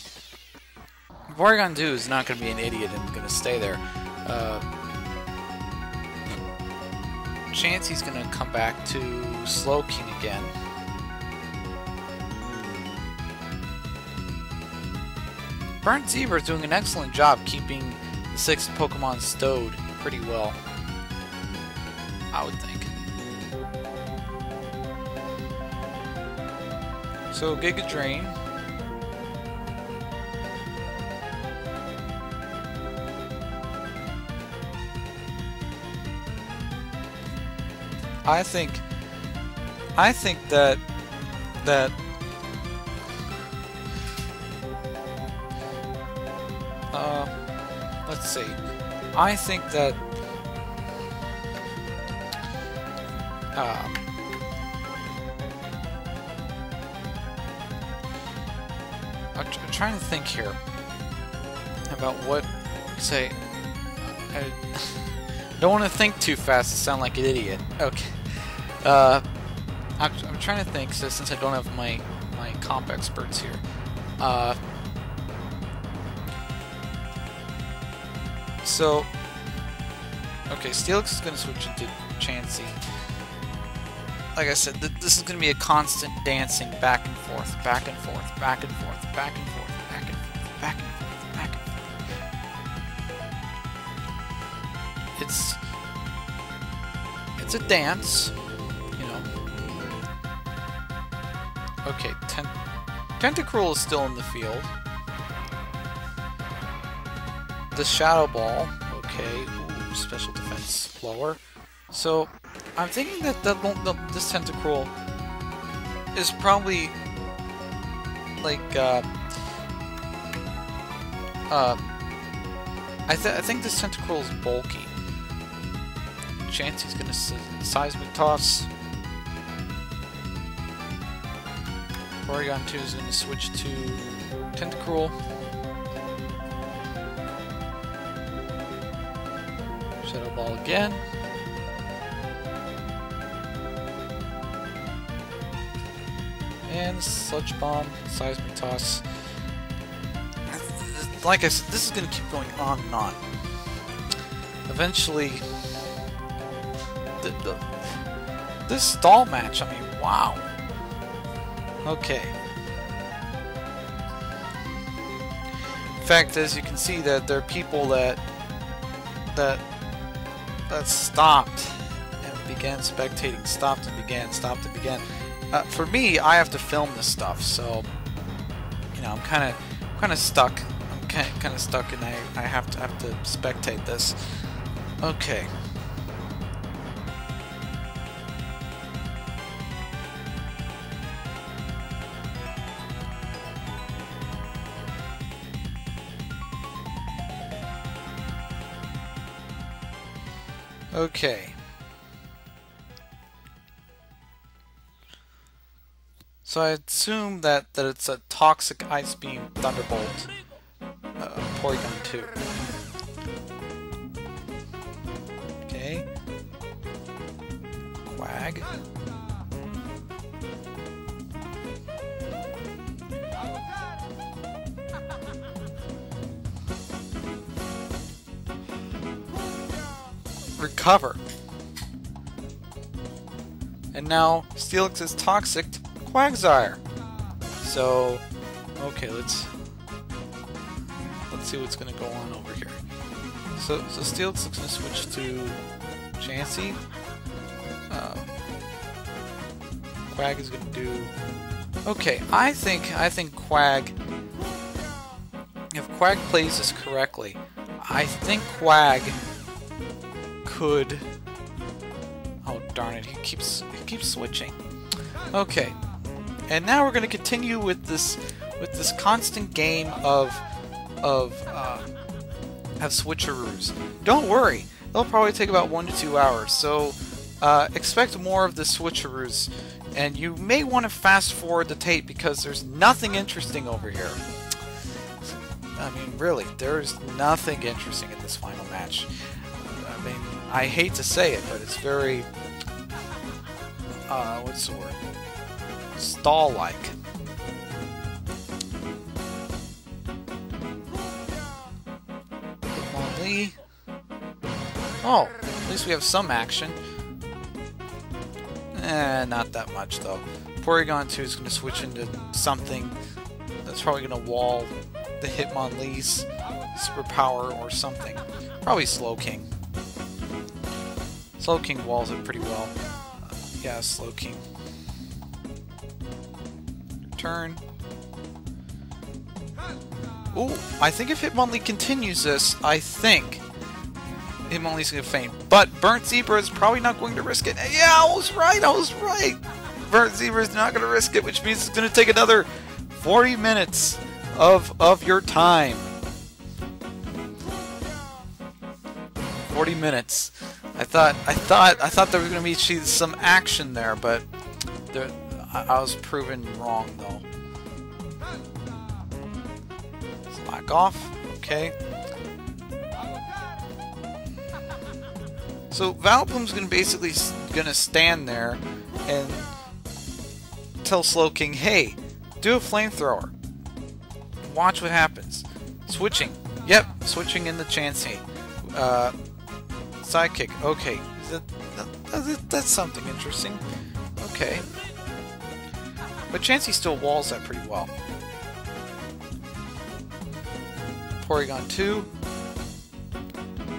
Porygon 2 is not going to be an idiot and going to stay there. Chansey's going to come back to Slowking again. BurntZebra is doing an excellent job keeping the 6 Pokemon stowed pretty well, I would think. So, Giga Drain. I think that let's see. I think that I'm trying to think here about what say. I don't want to think too fast to sound like an idiot. Okay. I'm trying to think, so since I don't have my comp experts here. So, okay, Steelix is going to switch into Chansey. Like I said, this is going to be a constant dancing back and forth, back and forth, back and forth, back and forth, back and forth, back and forth, back and forth. It's a dance, you know. Okay, Tentacruel is still in the field. The Shadow Ball, okay, ooh, special defense lower. So, I'm thinking that this Tentacruel is probably like I think this Tentacruel is bulky. Chansey's gonna Seismic Toss. Porygon 2 is gonna switch to Tentacruel. Shadow Ball again. And Sludge Bomb, Seismic Toss. Like I said, this is going to keep going on and on. Eventually, this stall match, I mean, wow. Okay. In fact, as you can see, that there are people that stopped and began spectating, stopped and began, stopped and began. For me, I have to film this stuff, so you know I'm kind of stuck. I'm kind of stuck, and I have to spectate this. Okay. Okay. So I assume that it's a Toxic Ice Beam Thunderbolt Porygon 2. Okay. Quag. Recover. And now Steelix is Toxic Quagsire. So, okay, let's see what's gonna go on over here. So Steelix is gonna switch to Chansey. Quag is gonna do. Okay, I think Quag. If Quag plays this correctly, I think Quag could. Oh darn it! He keeps switching. Okay. And now we're going to continue with this constant game of switcheroos. Don't worry, they'll probably take about 1 to 2 hours. So expect more of the switcheroos, and you may want to fast forward the tape because there's nothing interesting over here. I mean, really, there's nothing interesting in this final match. I mean, I hate to say it, but it's very what's the word? Stall-like. Hitmonlee. Oh, at least we have some action. Not that much though. Porygon 2 is going to switch into something that's probably going to wall the Hitmonlee's superpower or something. Probably Slowking. Slowking walls it pretty well. Yeah, Slowking. Turn. Ooh, I think if Hitmonlee continues this, I think Hitmonlee's gonna faint. But BurntZebra is probably not going to risk it. Yeah, I was right. BurntZebra is not gonna risk it, which means it's gonna take another 40 minutes of your time. 40 minutes. I thought there was gonna be some action there, but I was proven wrong though. Slack off. Okay. So Vileplume's basically gonna stand there and tell Slowking, "Hey, do a flamethrower." watch what happens. Switching. Yep, switching into Chansey. Sidekick. Okay. That's something interesting. Okay. But Chansey still walls that pretty well. Porygon 2.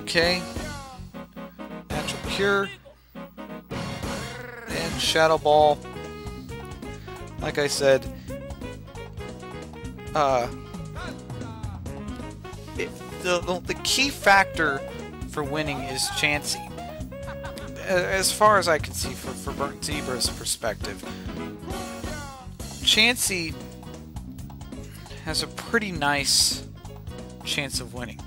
Okay. Natural Cure. And Shadow Ball. Like I said, the key factor for winning is Chansey. As far as I can see for BurntZebra's perspective, Chansey has a pretty nice chance of winning.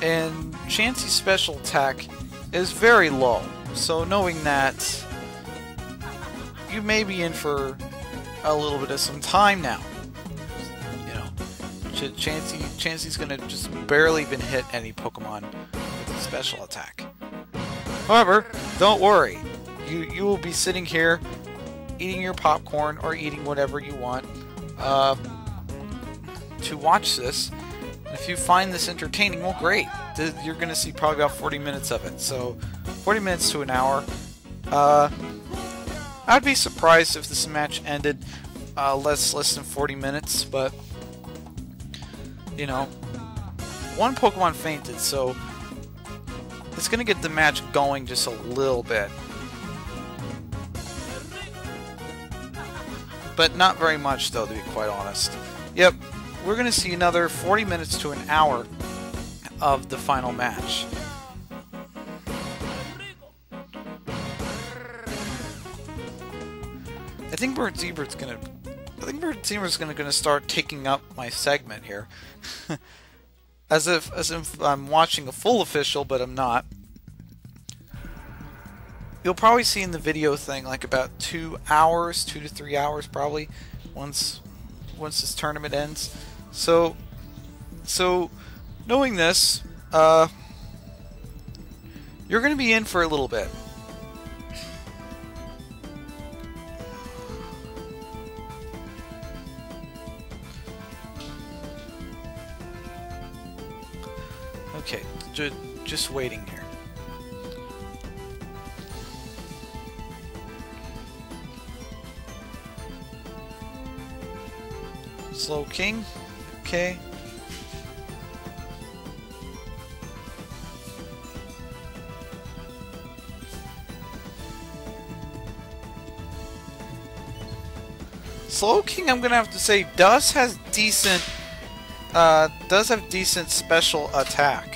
And Chansey's special attack is very low, so knowing that, you may be in for a little bit of some time now. You know, Chansey's gonna just barely been hit any Pokemon with a special attack. However, don't worry. You will be sitting here eating your popcorn or eating whatever you want to watch this. And if you find this entertaining, well, great. You're going to see probably about 40 minutes of it. So 40 minutes to an hour. I'd be surprised if this match ended less than 40 minutes, but you know, one Pokemon fainted, so it's going to get the match going just a little bit. But not very much, though, to be quite honest. Yep, we're going to see another 40 minutes to an hour of the final match. I think BurntZebra's gonna start taking up my segment here, as if I'm watching a full official, but I'm not. You'll probably see in the video thing like about 2 hours, 2 to 3 hours probably, once this tournament ends. So knowing this, you're gonna be in for a little bit. Okay, just waiting here. Slow King, okay. Slow King, I'm gonna have to say, does have decent special attack.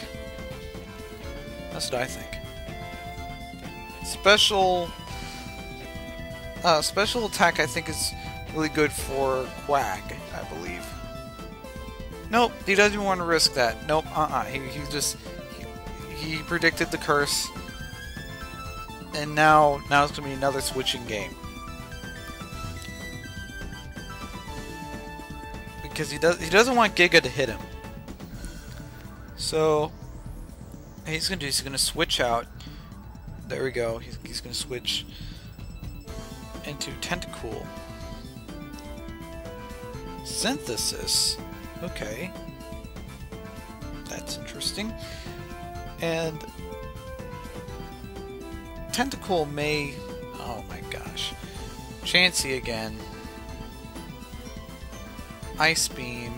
That's what I think. Special attack, I think, is really good for Quag, I believe. Nope, he doesn't even want to risk that. Nope, he predicted the curse, and now it's gonna be another switching game. Because he doesn't want Giga to hit him. So he's gonna switch out. There we go. He's gonna switch into Tentacool. Synthesis. Okay. That's interesting. And Tentacool may... Oh my gosh. Chansey again. Ice Beam.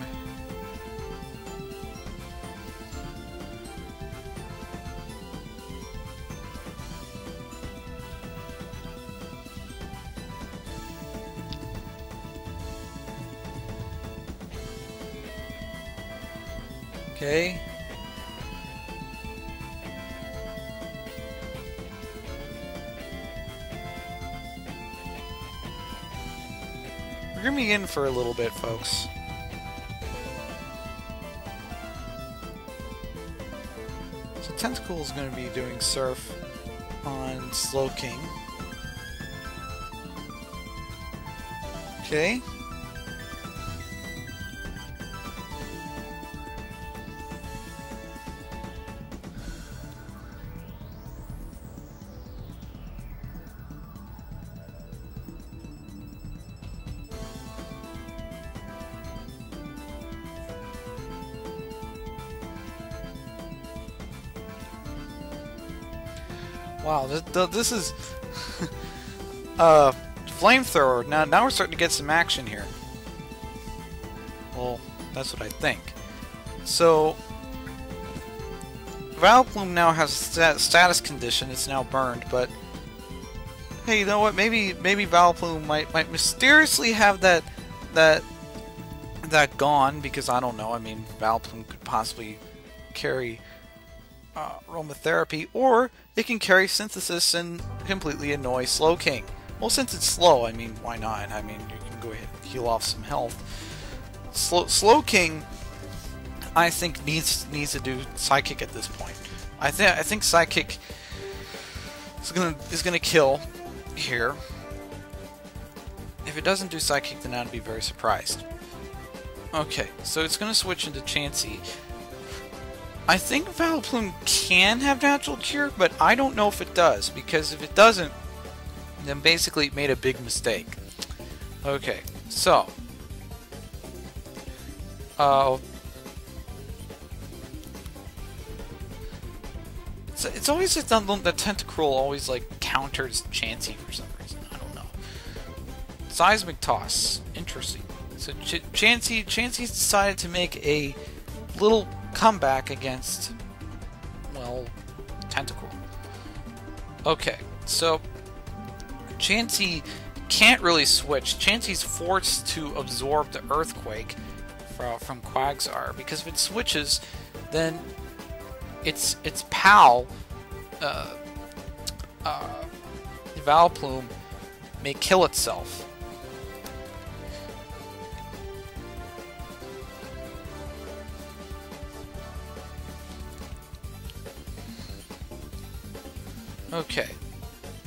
Okay. We're gonna be in for a little bit, folks. So Tentacool is gonna be doing Surf on Slow King. Okay. Wow, this is flamethrower. Now we're starting to get some action here. Well, that's what I think. So Vileplume now has a status condition. It's now burned, but hey, you know what? Maybe Vileplume might mysteriously have that gone, because I don't know. I mean, Vileplume could possibly carry aromatherapy, or it can carry synthesis and completely annoy Slowking. Well, since it's slow, I mean, why not? I mean, you can go ahead and heal off some health. Slowking, I think, needs to do Psychic at this point. I think Psychic is gonna kill here. If it doesn't do Psychic, then I'd be very surprised. Okay, so it's gonna switch into Chansey. I think Vileplume can have Natural Cure, but I don't know if it does, because if it doesn't, then basically it made a big mistake. Okay, so it's always that Tentacruel always like counters Chansey for some reason. I don't know. Seismic Toss, interesting. So Chansey's decided to make a little comeback against, well, Tentacruel. Okay, so Chansey can't really switch. Chansey's forced to absorb the Earthquake from Quagsire, because if it switches, then its pal, Vileplume, may kill itself. Okay,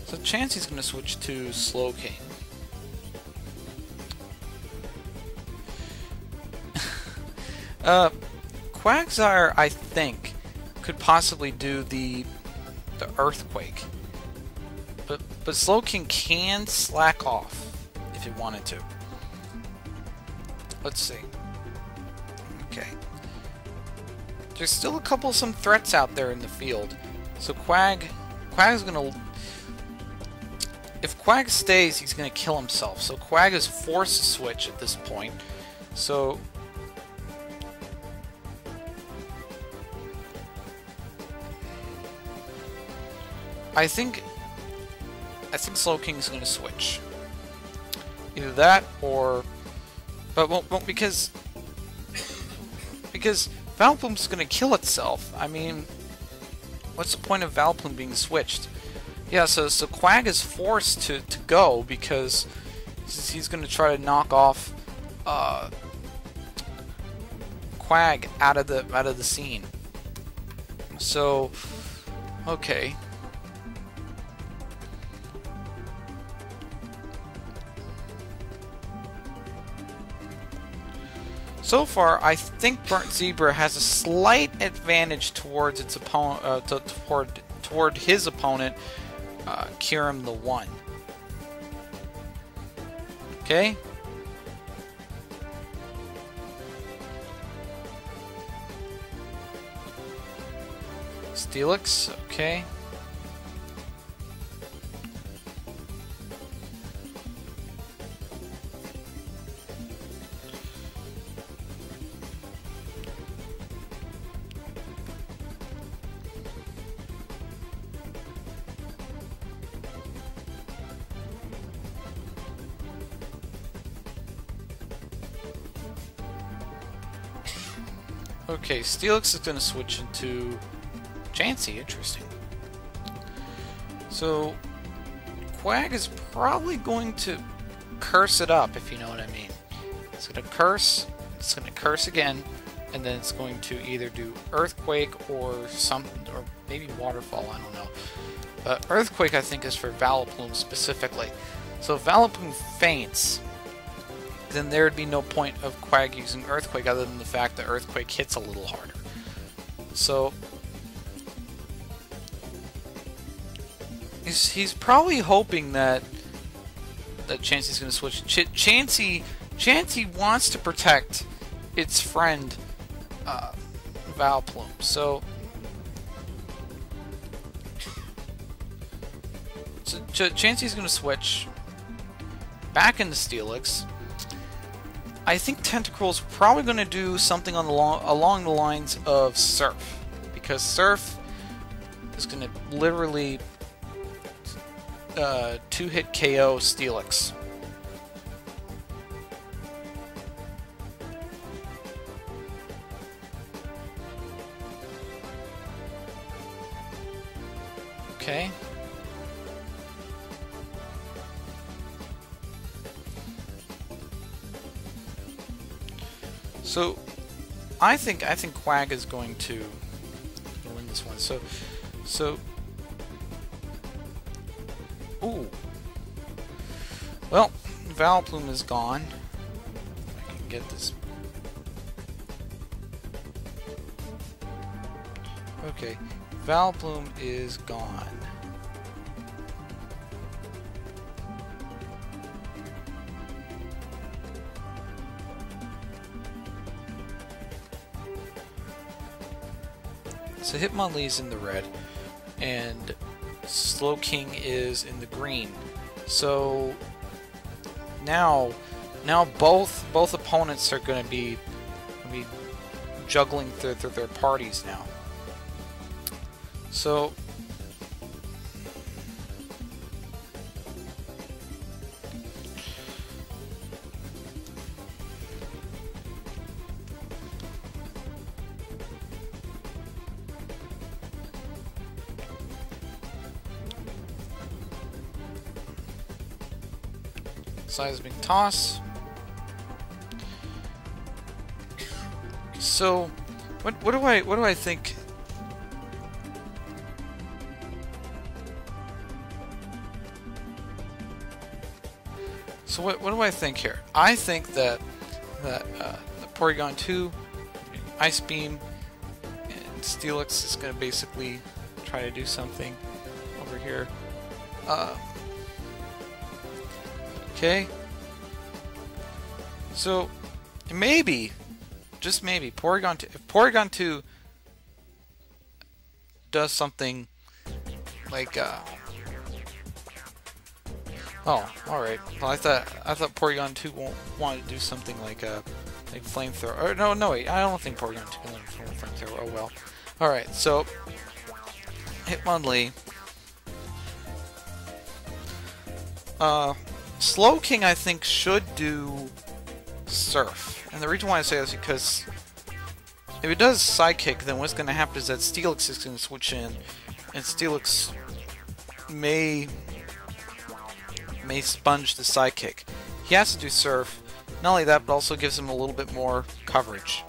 so Chansey's going to switch to Slowking. Quagsire, I think, could possibly do the Earthquake, but Slowking can slack off if it wanted to. Let's see. Okay, there's still some threats out there in the field, so Quag's gonna... If Quag stays, he's gonna kill himself. So Quag is forced to switch at this point. So I think Slowking's gonna switch. Either that or... But won't because Vileplume's gonna kill itself. I mean, what's the point of Vileplume being switched? Yeah, so Quag is forced to go, because he's going to try to knock off Quag out of the scene. So, okay. So far, I think BurntZebra has a slight advantage towards its opponent, toward his opponent, KarimTheOne. Okay. Steelix, okay. Okay, Steelix is going to switch into Chansey. Interesting. So, Quag is probably going to curse it up, if you know what I mean. It's going to curse, it's going to curse again, and then it's going to either do Earthquake or something, or maybe Waterfall, I don't know. But Earthquake, I think, is for Vileplume specifically. So if Vileplume faints, then there would be no point of Quag using Earthquake other than the fact that Earthquake hits a little harder. So he's probably hoping that Chansey's going to switch. Chansey wants to protect its friend Vileplume. So So Chansey's going to switch back into Steelix. I think Tentacruel's probably going to do something on along the lines of Surf, because Surf is going to literally two-hit KO Steelix. Okay. So, I think Quag is going to win this one. So, ooh. Well, Vileplume is gone. I can get this. Okay, Vileplume is gone. So Hitmonlee's in the red, and Slowking is in the green. So now both opponents are going to be juggling through their parties now. So Seismic Toss. So what do I think? So what do I think here? I think that the Porygon 2, Ice Beam, and Steelix is going to basically try to do something over here. Okay. So maybe, just maybe, Porygon 2, if Porygon 2 does something like oh, alright. Well, I thought Porygon 2 won't want to do something like Flamethrower. Or no, wait. I don't think Porygon 2 can learn Flamethrower. Oh well. Alright, so Hitmonlee. Slowking, I think, should do Surf. And the reason why I say this is because if it does Psychic, then what's going to happen is that Steelix is going to switch in, and Steelix may sponge the Psychic. He has to do Surf. Not only that, but also gives him a little bit more coverage.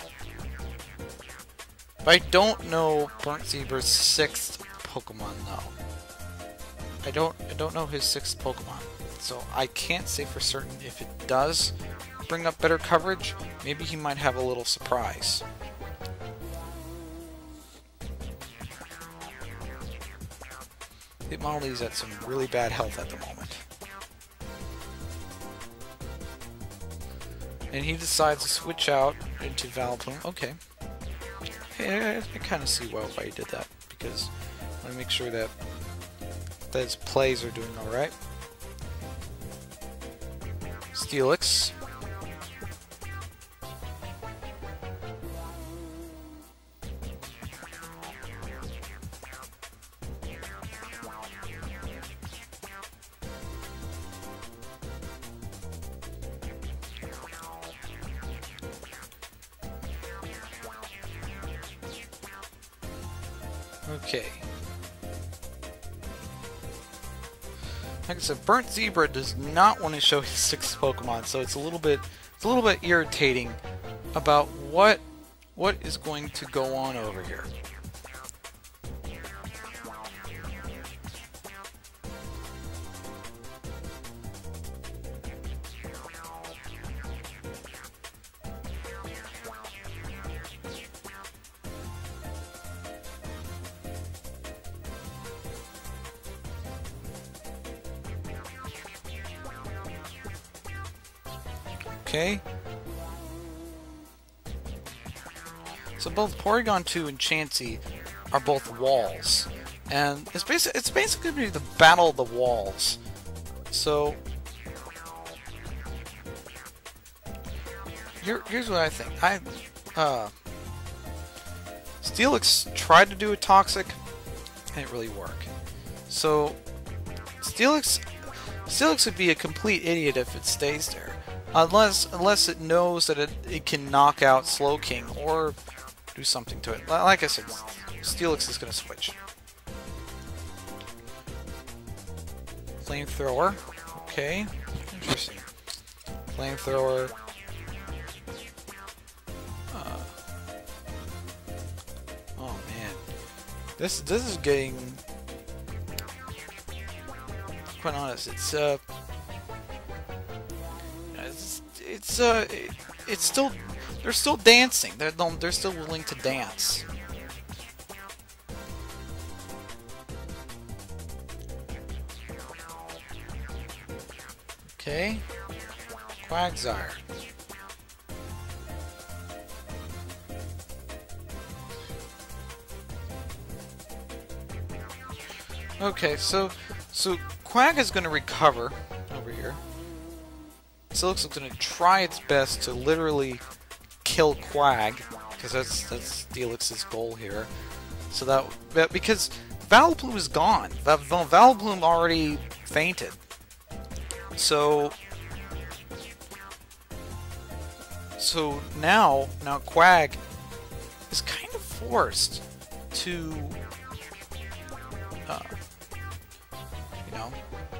But I don't know BurntZebra's 6th Pokemon, though. I don't know his 6th Pokemon. So I can't say for certain if it does bring up better coverage. Maybe he might have a little surprise. Hitmonlee's at some really bad health at the moment. And he decides to switch out into Vileplume. Okay. Hey, I kind of see why he did that, because I want to make sure that his plays are doing alright. Steelix. Okay. Like I said, BurntZebra does not want to show his 6th Pokemon, so it's a little bit irritating about what is going to go on over here. Okay. So both Porygon 2 and Chansey are both walls. and it's basically going to be the battle of the walls. So here's what I think. Steelix tried to do a toxic, and it didn't really work. So Steelix would be a complete idiot if it stays there, unless it knows that it can knock out Slowking or do something to it. Like I said, Steelix is going to switch. Flamethrower, okay, interesting. Flamethrower. Oh man, this is getting, quite honest. It's still, they're still dancing. They're still willing to dance. Okay, Quagsire. Okay, so Quag is going to recover over here. Steelix is going to try its best to literally kill Quag, because that's Steelix's goal here. So that because Vileplume is gone. Vileplume already fainted. So now Quag is kind of forced to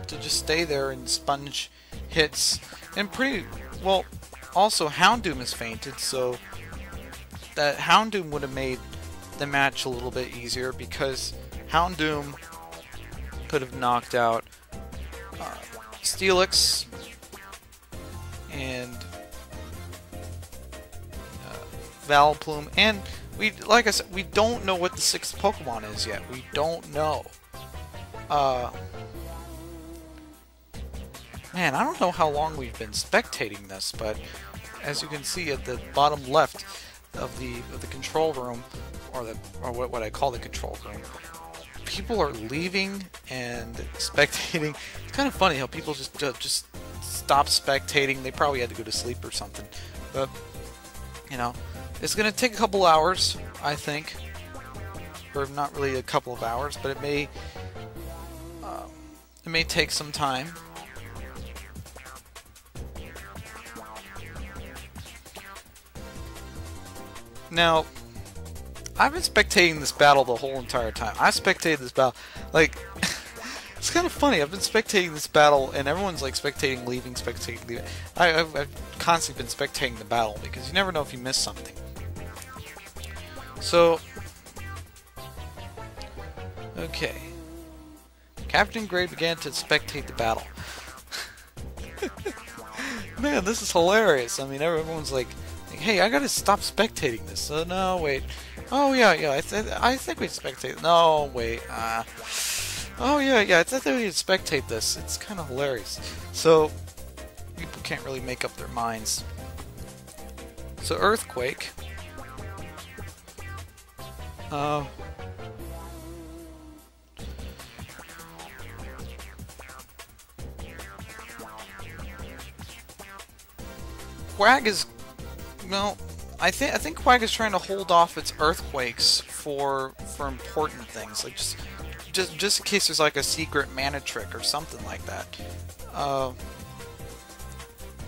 to just stay there and sponge hits, and pretty well. Also, Houndoom has fainted, so that Houndoom would have made the match a little bit easier, because Houndoom could have knocked out Steelix and Vileplume, and like I said, we don't know what the 6th Pokemon is yet. We don't know. Man, I don't know how long we've been spectating this, but as you can see at the bottom left of the control room, or what I call the control room, people are leaving and spectating. It's kind of funny how people just stop spectating. They probably had to go to sleep or something, but it's gonna take a couple hours, I think, or not really a couple of hours, but it may take some time. Now, I've been spectating this battle the whole entire time. I spectated this battle, like, it's kind of funny. I've been spectating this battle, and everyone's like spectating, leaving. I've constantly been spectating the battle, because you never know if you miss something. So, okay. Captain Gray began to spectate the battle. Man, this is hilarious. I mean, everyone's like, hey, I gotta stop spectating this. No, wait. Oh, yeah, I think we spectate. No, wait. Oh, yeah, I think we need to spectate this. It's kind of hilarious. So, people can't really make up their minds. So, Earthquake. Quag is... Well, I think Quag is trying to hold off its earthquakes for important things, like just in case there's like a secret mana trick or something like that.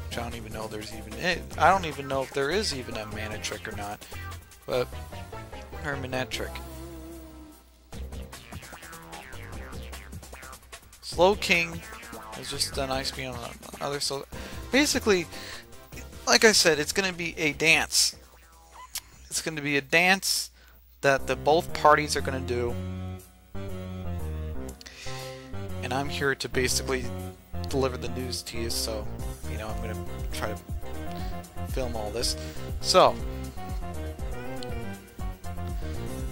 Which I don't even know there's even I don't even know if there is even a mana trick or not, but or mana trick. Slowking is just a nice being on another. So basically, like I said, it's going to be a dance. It's going to be a dance that both parties are going to do. And I'm here to basically deliver the news to you, so, I'm going to try to film all this. So,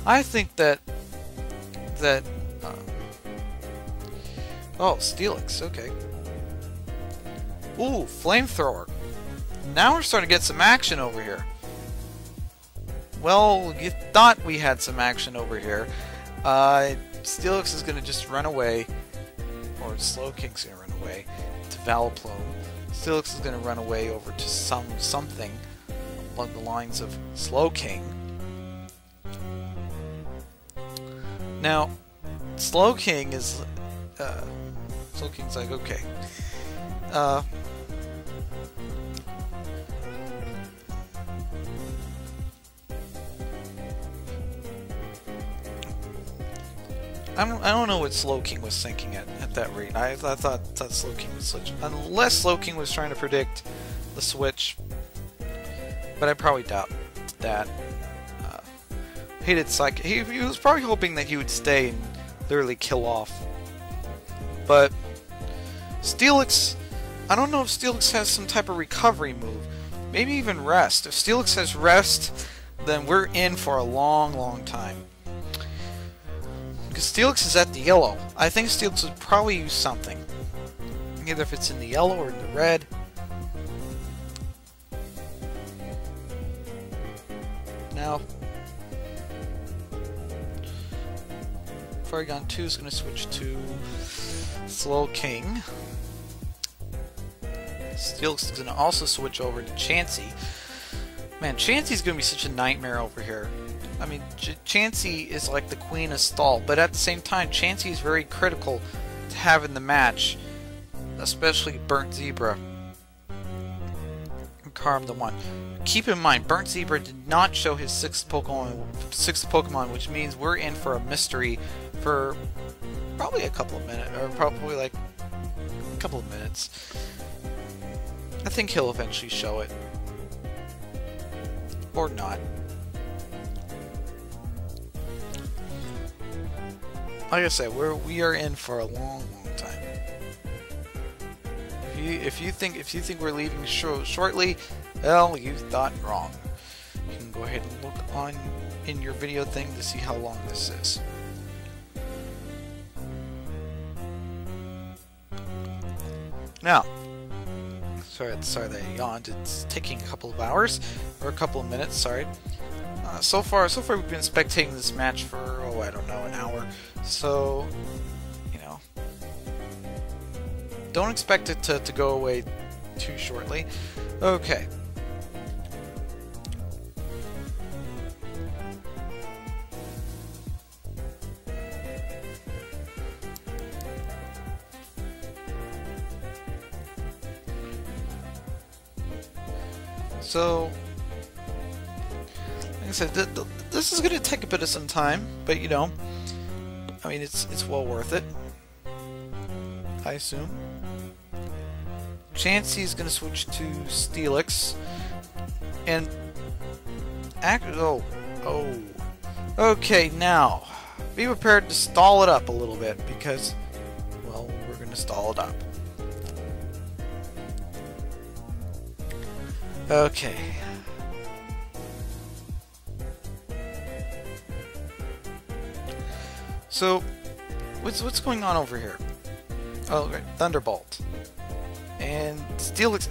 I think that oh, Steelix, okay. Ooh, Flamethrower. Now we're starting to get some action over here. Well, you thought we had some action over here. Steelix is going to just run away, or Slowking's going to run away to Valplone. Steelix is going to run away over to something along the lines of Slowking. Now, Slowking is Slowking's like, okay. I don't know what Slowking was thinking at that rate. I thought Slowking was such, unless Slowking was trying to predict the switch, but I probably doubt that. Hated Psychic. He was probably hoping that he would stay and literally kill off. But Steelix, I don't know if Steelix has some type of recovery move. Maybe even rest. If Steelix has rest, then we're in for a long, long time. Because Steelix is at the yellow. I think Steelix would probably use something. Either if it's in the yellow or in the red. Now, Porygon 2 is going to switch to Slowking. Steelix is going to also switch over to Chansey. Man, Chansey's going to be such a nightmare over here. I mean, Chansey is like the queen of stall, but at the same time, Chansey is very critical to have in the match, especially BurntZebra and KarimTheOne. Keep in mind, BurntZebra did not show his sixth Pokemon, which means we're in for a mystery for probably a couple of minutes, or probably like a couple of minutes. I think he'll eventually show it. Or not. Like I said, we are in for a long, long time. If you think we're leaving shortly, well, you thought wrong. You can go ahead and look in your video thing to see how long this is. Now, sorry that I yawned. It's taking a couple of hours or a couple of minutes. Sorry. So far we've been spectating this match for, oh, I don't know, an hour. So, you know, don't expect it to go away too shortly. Okay. So, like I said, this is going to take a bit of some time, but you know, I mean, it's well worth it, I assume. Chansey is going to switch to Steelix, and okay, now be prepared to stall it up a little bit because, well, we're going to stall it up. Okay. So, what's going on over here? Oh, right, Thunderbolt. And Steelix.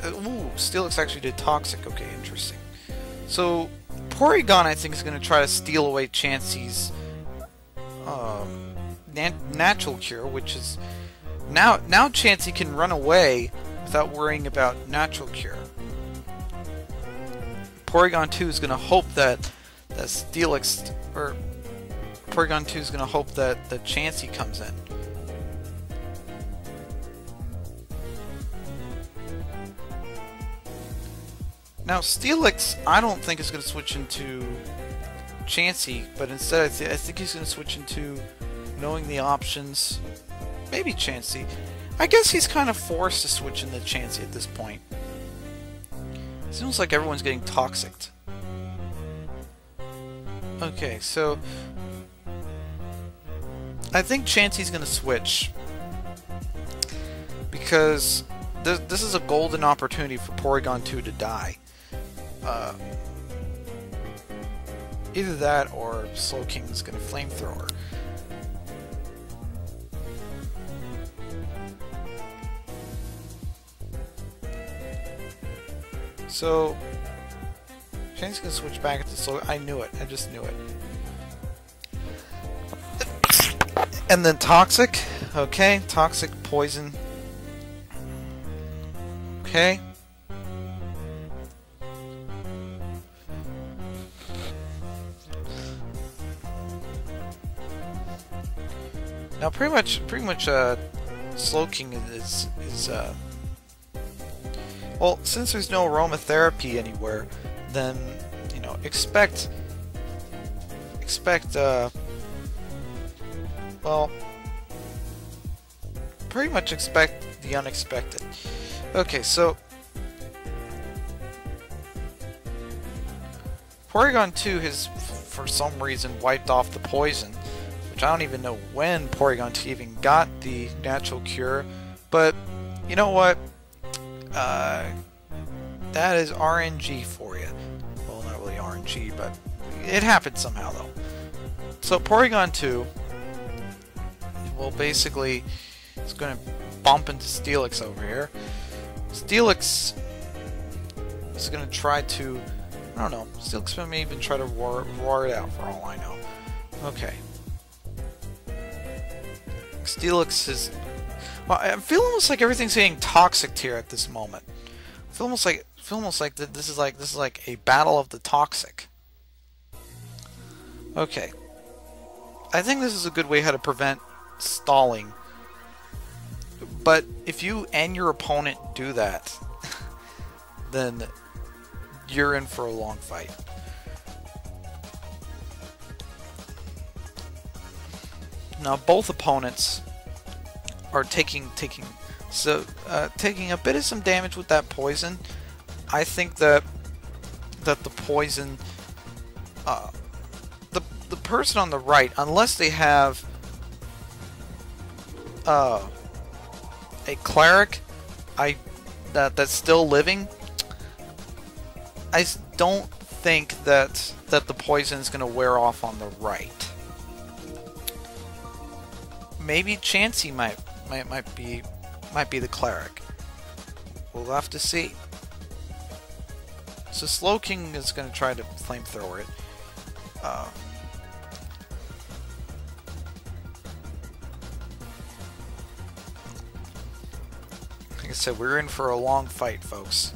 Steelix actually did Toxic. Okay, interesting. So, Porygon, I think, is going to try to steal away Chansey's Natural Cure, which is now Chansey can run away without worrying about Natural Cure. Porygon 2 is going to hope that Steelix, or Porygon 2 is going to hope that the Chansey comes in. Now Steelix, I don't think is going to switch into Chansey, but instead I think he's going to switch into knowing the options. Maybe Chansey. I guess he's kind of forced to switch into Chansey at this point. Seems like everyone's getting toxicked. Okay, so I think Chansey's gonna switch because this is a golden opportunity for Porygon 2 to die. Either that or Slowking's gonna flamethrower. So, Chansey's gonna switch back to Slow. I knew it. I just knew it. And then toxic. Okay, toxic poison. Okay. Now, pretty much, Slowking is well, since there's no aromatherapy anywhere, then you know, expect well, pretty much expect the unexpected. Okay, so Porygon 2 has, for some reason, wiped off the poison, which I don't even know when Porygon 2 even got the natural cure, but you know what? That is RNG for you. Well, not really RNG, but it happened somehow, though. So Porygon 2, well, basically, it's going to bump into Steelix over here. Steelix is going to try to, I don't know, Steelix may even try to roar it out, for all I know. Okay. Steelix is, well, I feel almost like everything's getting toxic here at this moment. I feel almost like this is like a battle of the toxic. Okay. I think this is a good way how to prevent stalling. But if you and your opponent do that, then you're in for a long fight. Now both opponents are taking a bit of some damage with that poison. I think that the poison, the person on the right, unless they have a cleric that's still living, I don't think that the poison is going to wear off on the right. Maybe Chansey might be the cleric. We'll have to see. So Slowking is going to try to flamethrower it. Like I said, we're in for a long fight, folks.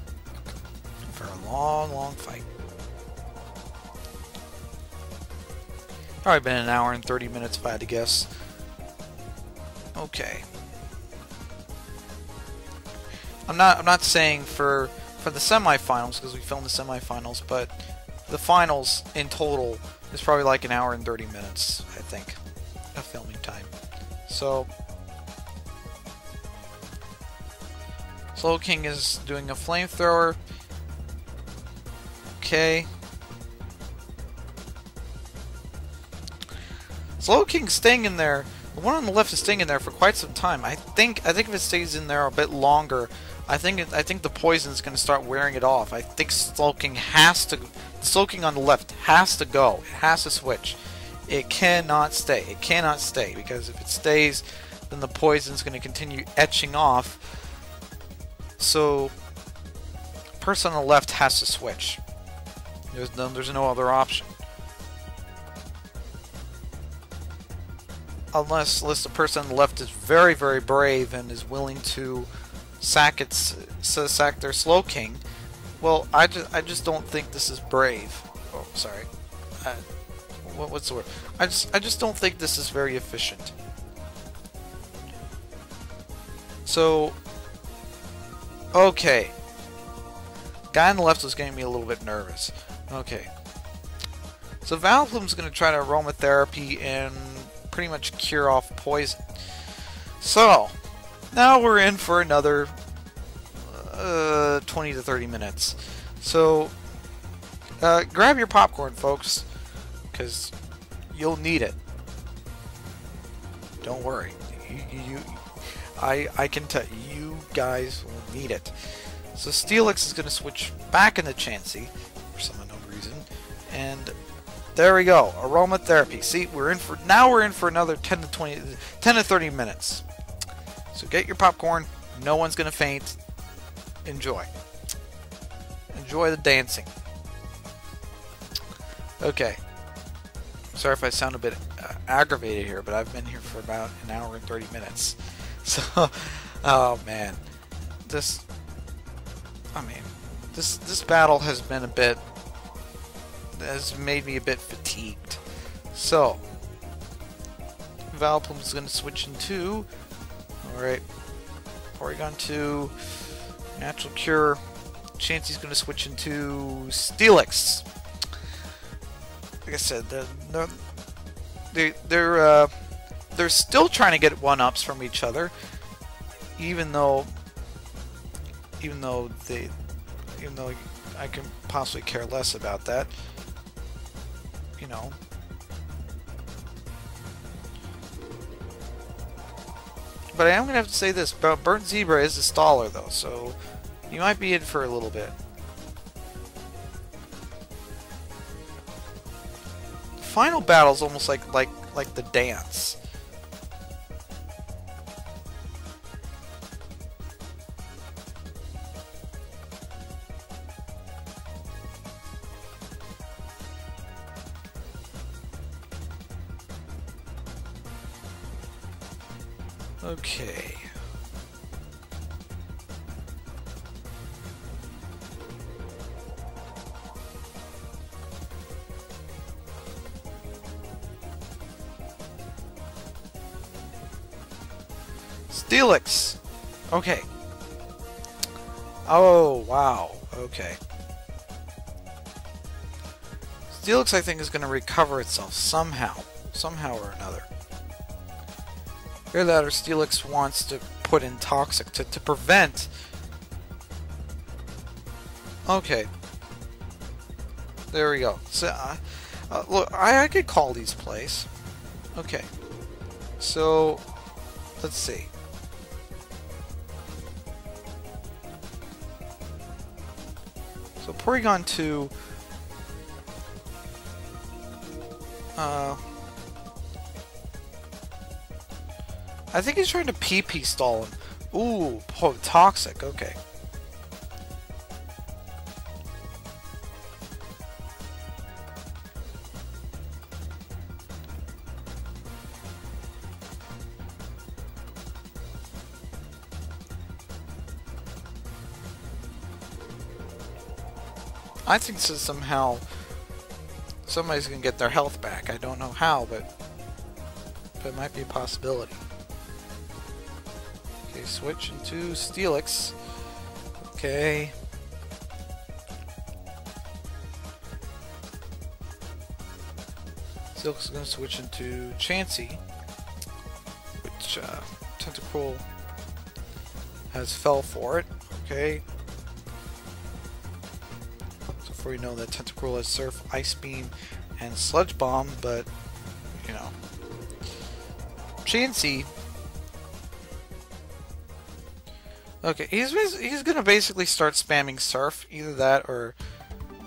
For a long fight. Probably been an hour and 30 minutes if I had to guess. Okay. I'm not saying for the semifinals, because we filmed the semifinals, but the finals in total is probably like an hour and 30 minutes, I think, of filming time. So Slowking is doing a flamethrower. Okay. Slowking's staying in there. The one on the left is staying in there for quite some time. I think if it stays in there a bit longer, I think the poison is going to start wearing it off. I think Slowking on the left has to go. It has to switch. It cannot stay. It cannot stay, because if it stays, then the poison is going to continue etching off. So, the person on the left has to switch. There's no other option. Unless the person on the left is very, very brave and is willing to sack their Slowking. Well, I just don't think this is brave. Oh, sorry. What's the word? I just don't think this is very efficient. So, okay. Guy on the left was getting me a little bit nervous. Okay. So Vileplume's going to try to aromatherapy and pretty much cure off poison. So, now we're in for another 20 to 30 minutes. So, grab your popcorn, folks, because you'll need it. Don't worry. I can tell you guys will need it. So Steelix is going to switch back into Chansey for some unknown reason, and there we go. Aromatherapy. See, we're in for another 10 to 30 minutes. So get your popcorn. No one's going to faint. Enjoy. Enjoy the dancing. Okay. Sorry if I sound a bit aggravated here, but I've been here for about an hour and 30 minutes. So, oh man, this battle has been has made me a bit fatigued. So, Vileplume's going to switch into, alright, Porygon 2, Natural Cure. Chansey's going to switch into Steelix. Like I said, they're still trying to get 1-ups from each other, even though I can possibly care less about that, you know. But I am going to have to say this, BurntZebra is a staller though, so you might be in for a little bit. The final battle is almost like the dance. Okay. Steelix. Okay. Oh, wow. Okay. Steelix, I think, is going to recover itself somehow or another. Either that or Steelix wants to put in Toxic to prevent... Okay. There we go. So, look, I could call these plays. Okay. So, let's see. So, Porygon 2... I think he's trying to PP stall him. Ooh, Toxic, okay. I think so somehow somebody's gonna get their health back. I don't know how, but it might be a possibility. Okay, switch into Steelix. Okay. Steelix is going to switch into Chansey, which Tentacruel has fell for it. Okay. So before you know that, Tentacruel has Surf, Ice Beam, and Sludge Bomb, but you know, Chansey. Okay, he's gonna basically start spamming Surf, either that or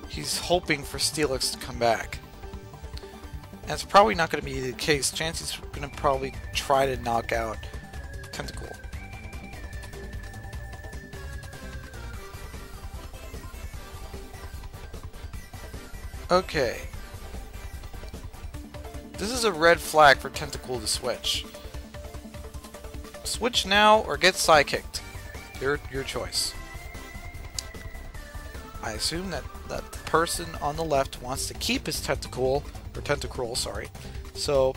he's hoping for Steelix to come back. And it's probably not gonna be the case. Chansey's gonna probably try to knock out Tentacruel. Okay. This is a red flag for Tentacruel to switch. Switch now or get Psychicked. Your choice. I assume that the person on the left wants to keep his Tentacruel, sorry. So,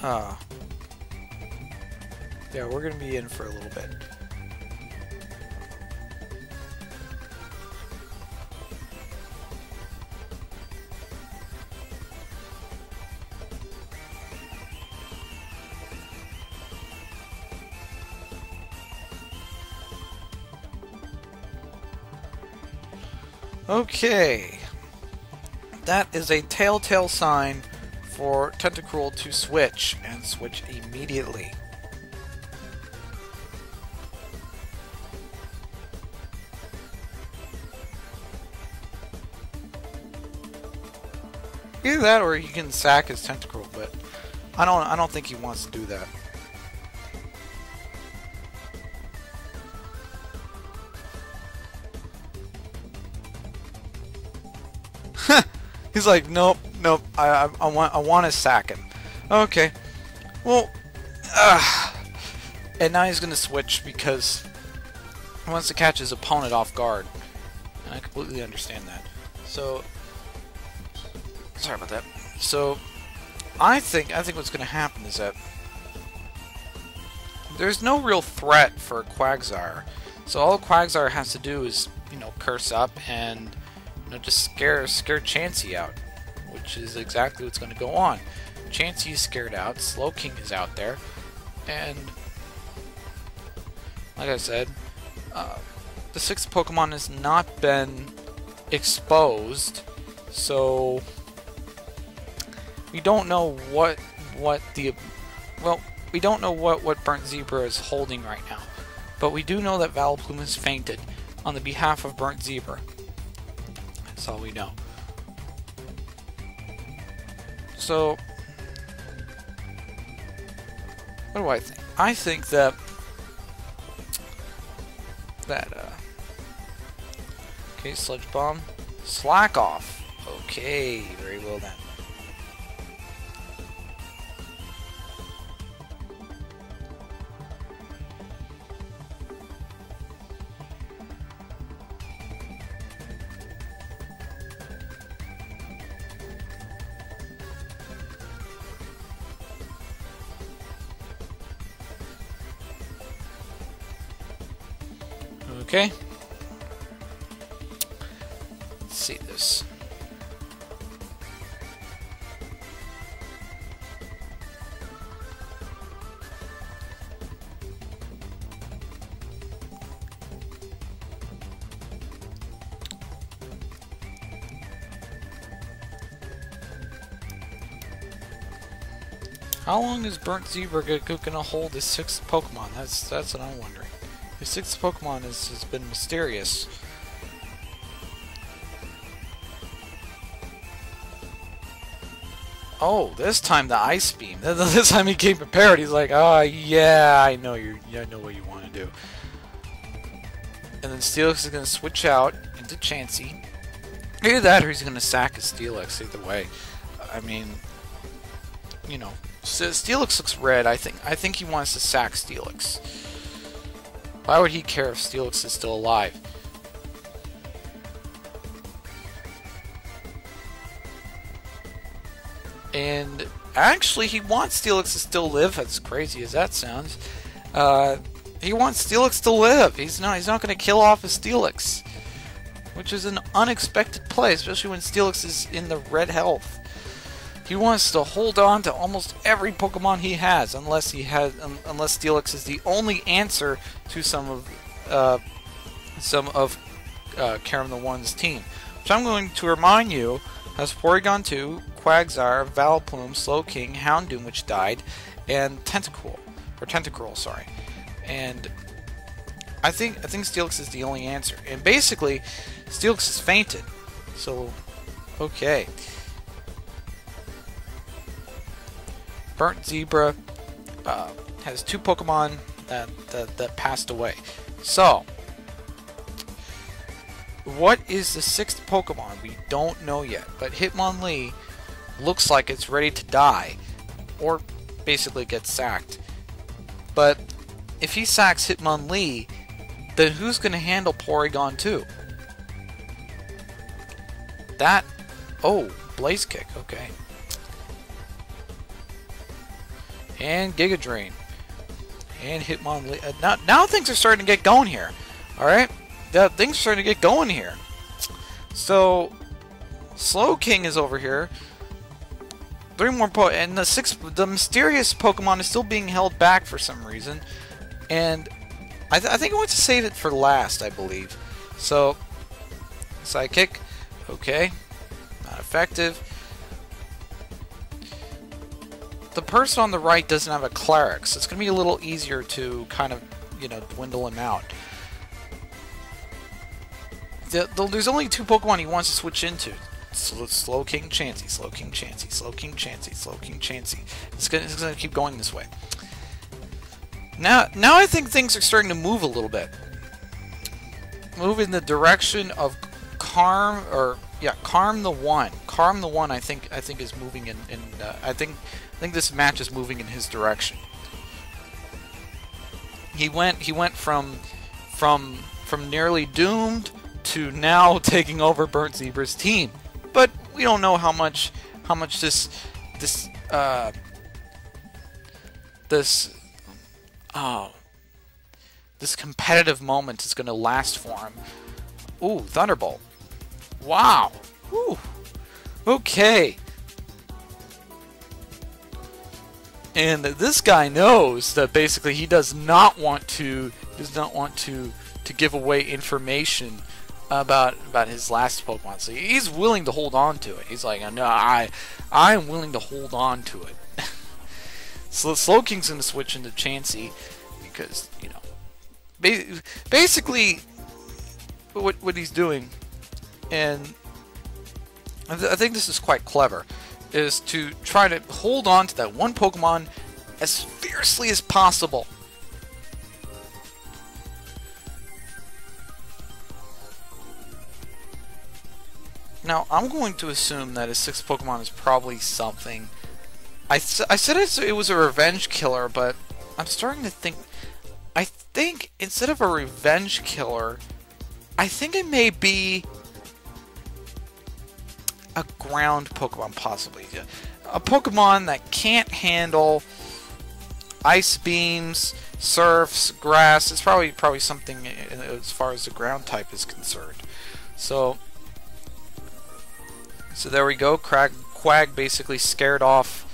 yeah, we're gonna be in for a little bit. Okay, that is a telltale sign for Tentacruel to switch, and switch immediately. Either that, or he can sack his Tentacruel, but I don't think he wants to do that. He's like, nope, Nope. I want to sack him. Okay. Well. And now he's gonna switch because he wants to catch his opponent off guard. And I completely understand that. So. Sorry about that. So. I think what's going to happen is that there's no real threat for Quagsire. So all Quagsire has to do is, you know, curse up and, you know, just scare Chansey out, which is exactly what's going to go on. Chansey is scared out, Slowking is out there, and like I said, the 6th Pokemon has not been exposed, so we don't know what BurntZebra is holding right now, but we do know that Vileplume has fainted on the behalf of BurntZebra. That's all we know. So, what do I think? I think that okay, Sludge Bomb, Slack Off. Okay, very well then. Okay. Let's see this. How long is BurntZebra gonna hold his 6th Pokemon? That's what I'm wondering. His 6th Pokemon has been mysterious. Oh, this time the Ice Beam. This time he came prepared. He's like, oh yeah, I know what you want to do. And then Steelix is gonna switch out into Chansey. Either that, or he's gonna sack his Steelix. Either way, I mean, you know, Steelix looks red. I think he wants to sack Steelix. Why would he care if Steelix is still alive? And actually, he wants Steelix to still live, as crazy as that sounds. He wants Steelix to live. He's not going to kill off his Steelix, which is an unexpected play, especially when Steelix is in the red health. He wants to hold on to almost every Pokemon he has, unless Steelix is the only answer to some of KarimTheOne's team. Which I'm going to remind you has Porygon 2, Quagsire, Vileplume, Slowking, Houndoom, which died, and Tentacruel, sorry. And I think Steelix is the only answer. And basically, Steelix has fainted. So, okay. BurntZebra has 2 Pokemon that passed away. So, what is the 6th Pokemon? We don't know yet, but Hitmonlee looks like it's ready to die, or basically get sacked. But if he sacks Hitmonlee, then who's going to handle Porygon 2? Oh, Blaze Kick, okay. And Giga Drain. And Hitmonlee. Now things are starting to get going here. Alright? Things are starting to get going here. So, Slowking is over here. 3 more and the mysterious Pokemon is still being held back for some reason. And I think I want to save it for last, I believe. So, Psychic. Okay. Not effective. The person on the right doesn't have a Cleric, so it's going to be a little easier to kind of, you know, dwindle him out. There's only 2 Pokemon he wants to switch into. Slowking, Chansey, Slowking, Chansey, Slowking, Chansey, Slowking, Chansey. It's gonna keep going this way. Now I think things are starting to move a little bit. Move in the direction of KarimTheOne. KarimTheOne, I think is moving in. I think this match is moving in his direction. He went from nearly doomed to now taking over BurntZebra's team. But we don't know how much this competitive moment is going to last for him. Ooh, Thunderbolt. Wow. Ooh. Okay. And this guy knows that basically he does not want to give away information about his last Pokemon. So he's willing to hold on to it. He's like, no, I'm willing to hold on to it. So Slowking's going to switch into Chansey because, you know, basically what he's doing, and I think this is quite clever, is to try to hold on to that one Pokemon as fiercely as possible. Now, I'm going to assume that his sixth Pokemon is probably something. I said it was a revenge killer, but I'm starting to think... I think instead of a revenge killer, I think it may be a ground Pokemon, possibly. A Pokemon that can't handle ice beams, surfs, grass. It's probably something as far as the ground type is concerned. So there we go. Quag basically scared off.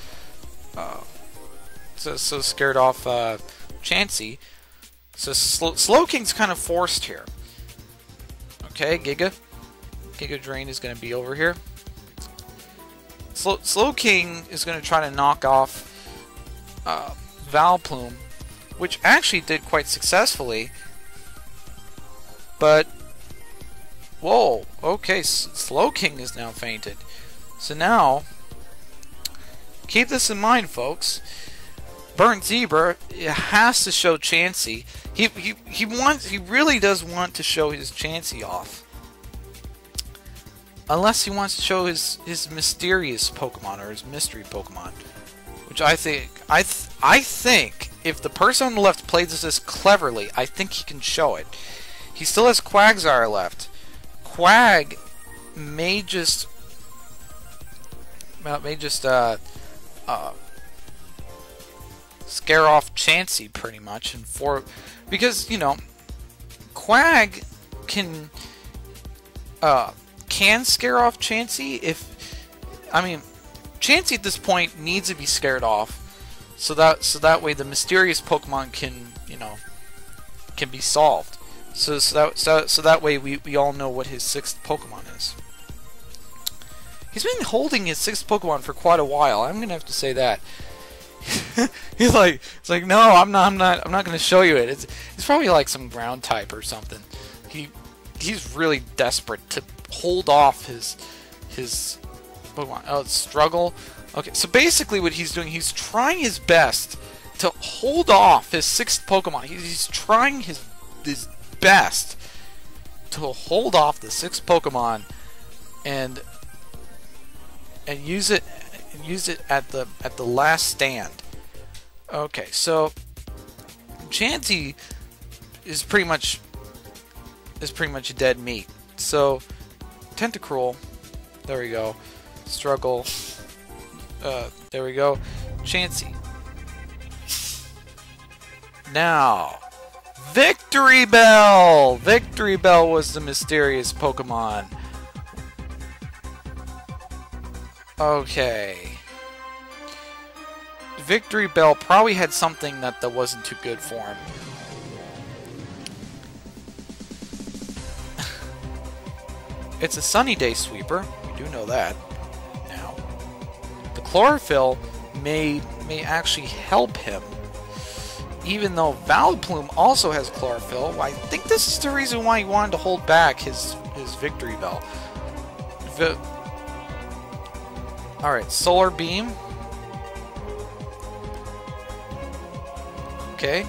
Scared off Chansey. So Slowking's kind of forced here. Okay, Giga Drain is going to be over here. Slowking is going to try to knock off Vileplume, which actually did quite successfully. But whoa, okay, Slowking is now fainted. So now, keep this in mind, folks. BurntZebra has to show Chansey. He really does want to show his Chansey off. Unless he wants to show his mysterious Pokemon or his mystery Pokemon, which I think if the person on the left plays this cleverly, I think he can show it. He still has Quagsire left. Quag may just scare off Chansey pretty much, because you know Quag can scare off Chansey Chansey at this point needs to be scared off, so that way the mysterious Pokemon can be solved. So that way we all know what his sixth Pokemon is. He's been holding his sixth Pokemon for quite a while. I'm gonna have to say that. It's like no, I'm not gonna show you it. It's probably like some ground type or something. He's really desperate to hold off his Pokemon. Oh, it's Struggle. Okay, so basically what he's doing, he's trying his best to hold off his sixth Pokemon. He's trying his best to hold off the sixth Pokemon and use it at the last stand. Okay, so Chansey is pretty much dead meat. So Tentacruel, there we go. Struggle, there we go. Chansey. Now, Victory Bell! Victory Bell was the mysterious Pokemon. Okay. Victory Bell probably had something that wasn't too good for him. It's a Sunny Day Sweeper. We do know that now. The Chlorophyll may actually help him. Even though Vileplume also has Chlorophyll, I think this is the reason why he wanted to hold back his Victory Bell. Alright, Solar Beam. Okay.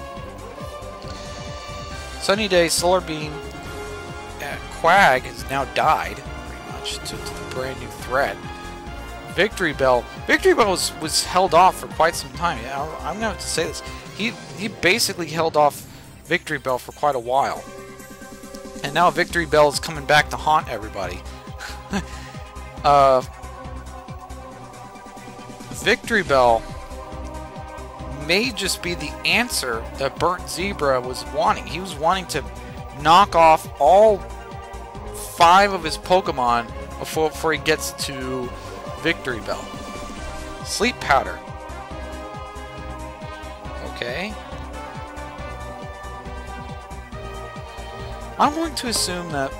Sunny Day, Solar Beam. Quag has now died, pretty much, to the brand new threat. Victory Bell was held off for quite some time. I'm going to have to say this. He basically held off Victory Bell for quite a while. And now Victory Bell is coming back to haunt everybody. Victory Bell may just be the answer that BurntZebra was wanting. He was wanting to knock off all 5 of his Pokemon before he gets to Victory Bell. Sleep Powder. Okay. I'm going to assume that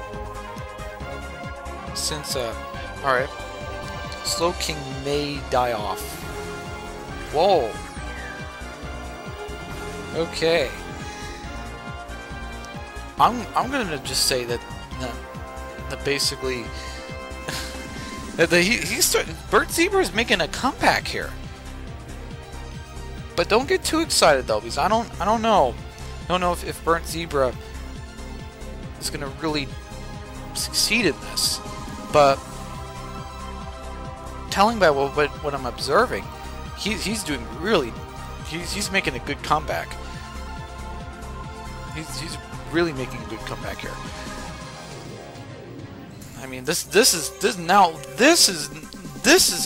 since, alright, Slowking may die off. Whoa. Okay. I'm gonna just say that basically that BurntZebra is making a comeback here. But don't get too excited though, because I don't know if BurntZebra is gonna really succeed in this. But telling by what I'm observing, he's doing really, he's making a good comeback. He's really making a good comeback here. I mean, this is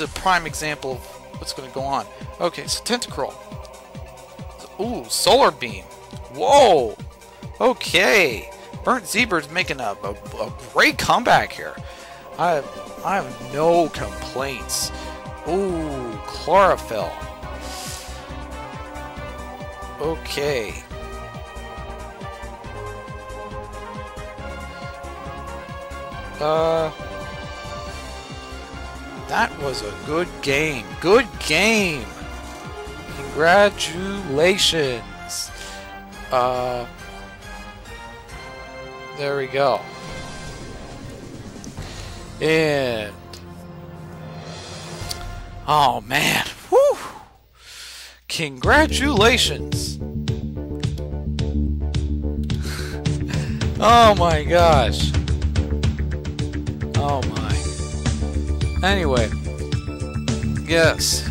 a prime example of what's going to go on. Okay, so Tentacruel. Ooh, Solar Beam. Whoa. Okay, BurntZebra is making a great comeback here. I have no complaints. Ooh, Chlorophyll. Okay. That was a good game. Good game. Congratulations. There we go. And oh man, whew! Congratulations. Oh my gosh. Oh my. Anyway, yes,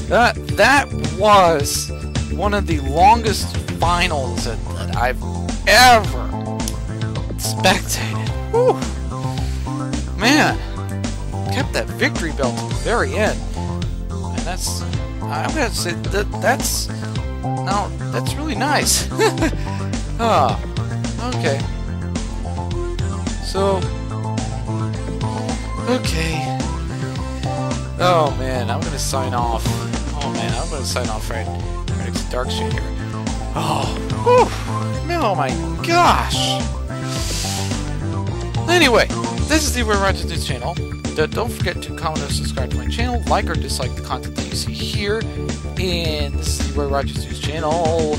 that was one of the longest finals that I've ever spectated. Whew. Man, kept that Victory Bell to the very end, and that's, I'm gonna say that's really nice. Ah, okay. So, okay. Oh man, I'm gonna sign off. Oh man, I'm gonna sign off right next to Dark Shade here. Oh, whew. Oh my gosh. Anyway, this is the Where Rogers News channel. Don't forget to comment or subscribe to my channel, like or dislike the content that you see here. And this is the Where Rogers News channel.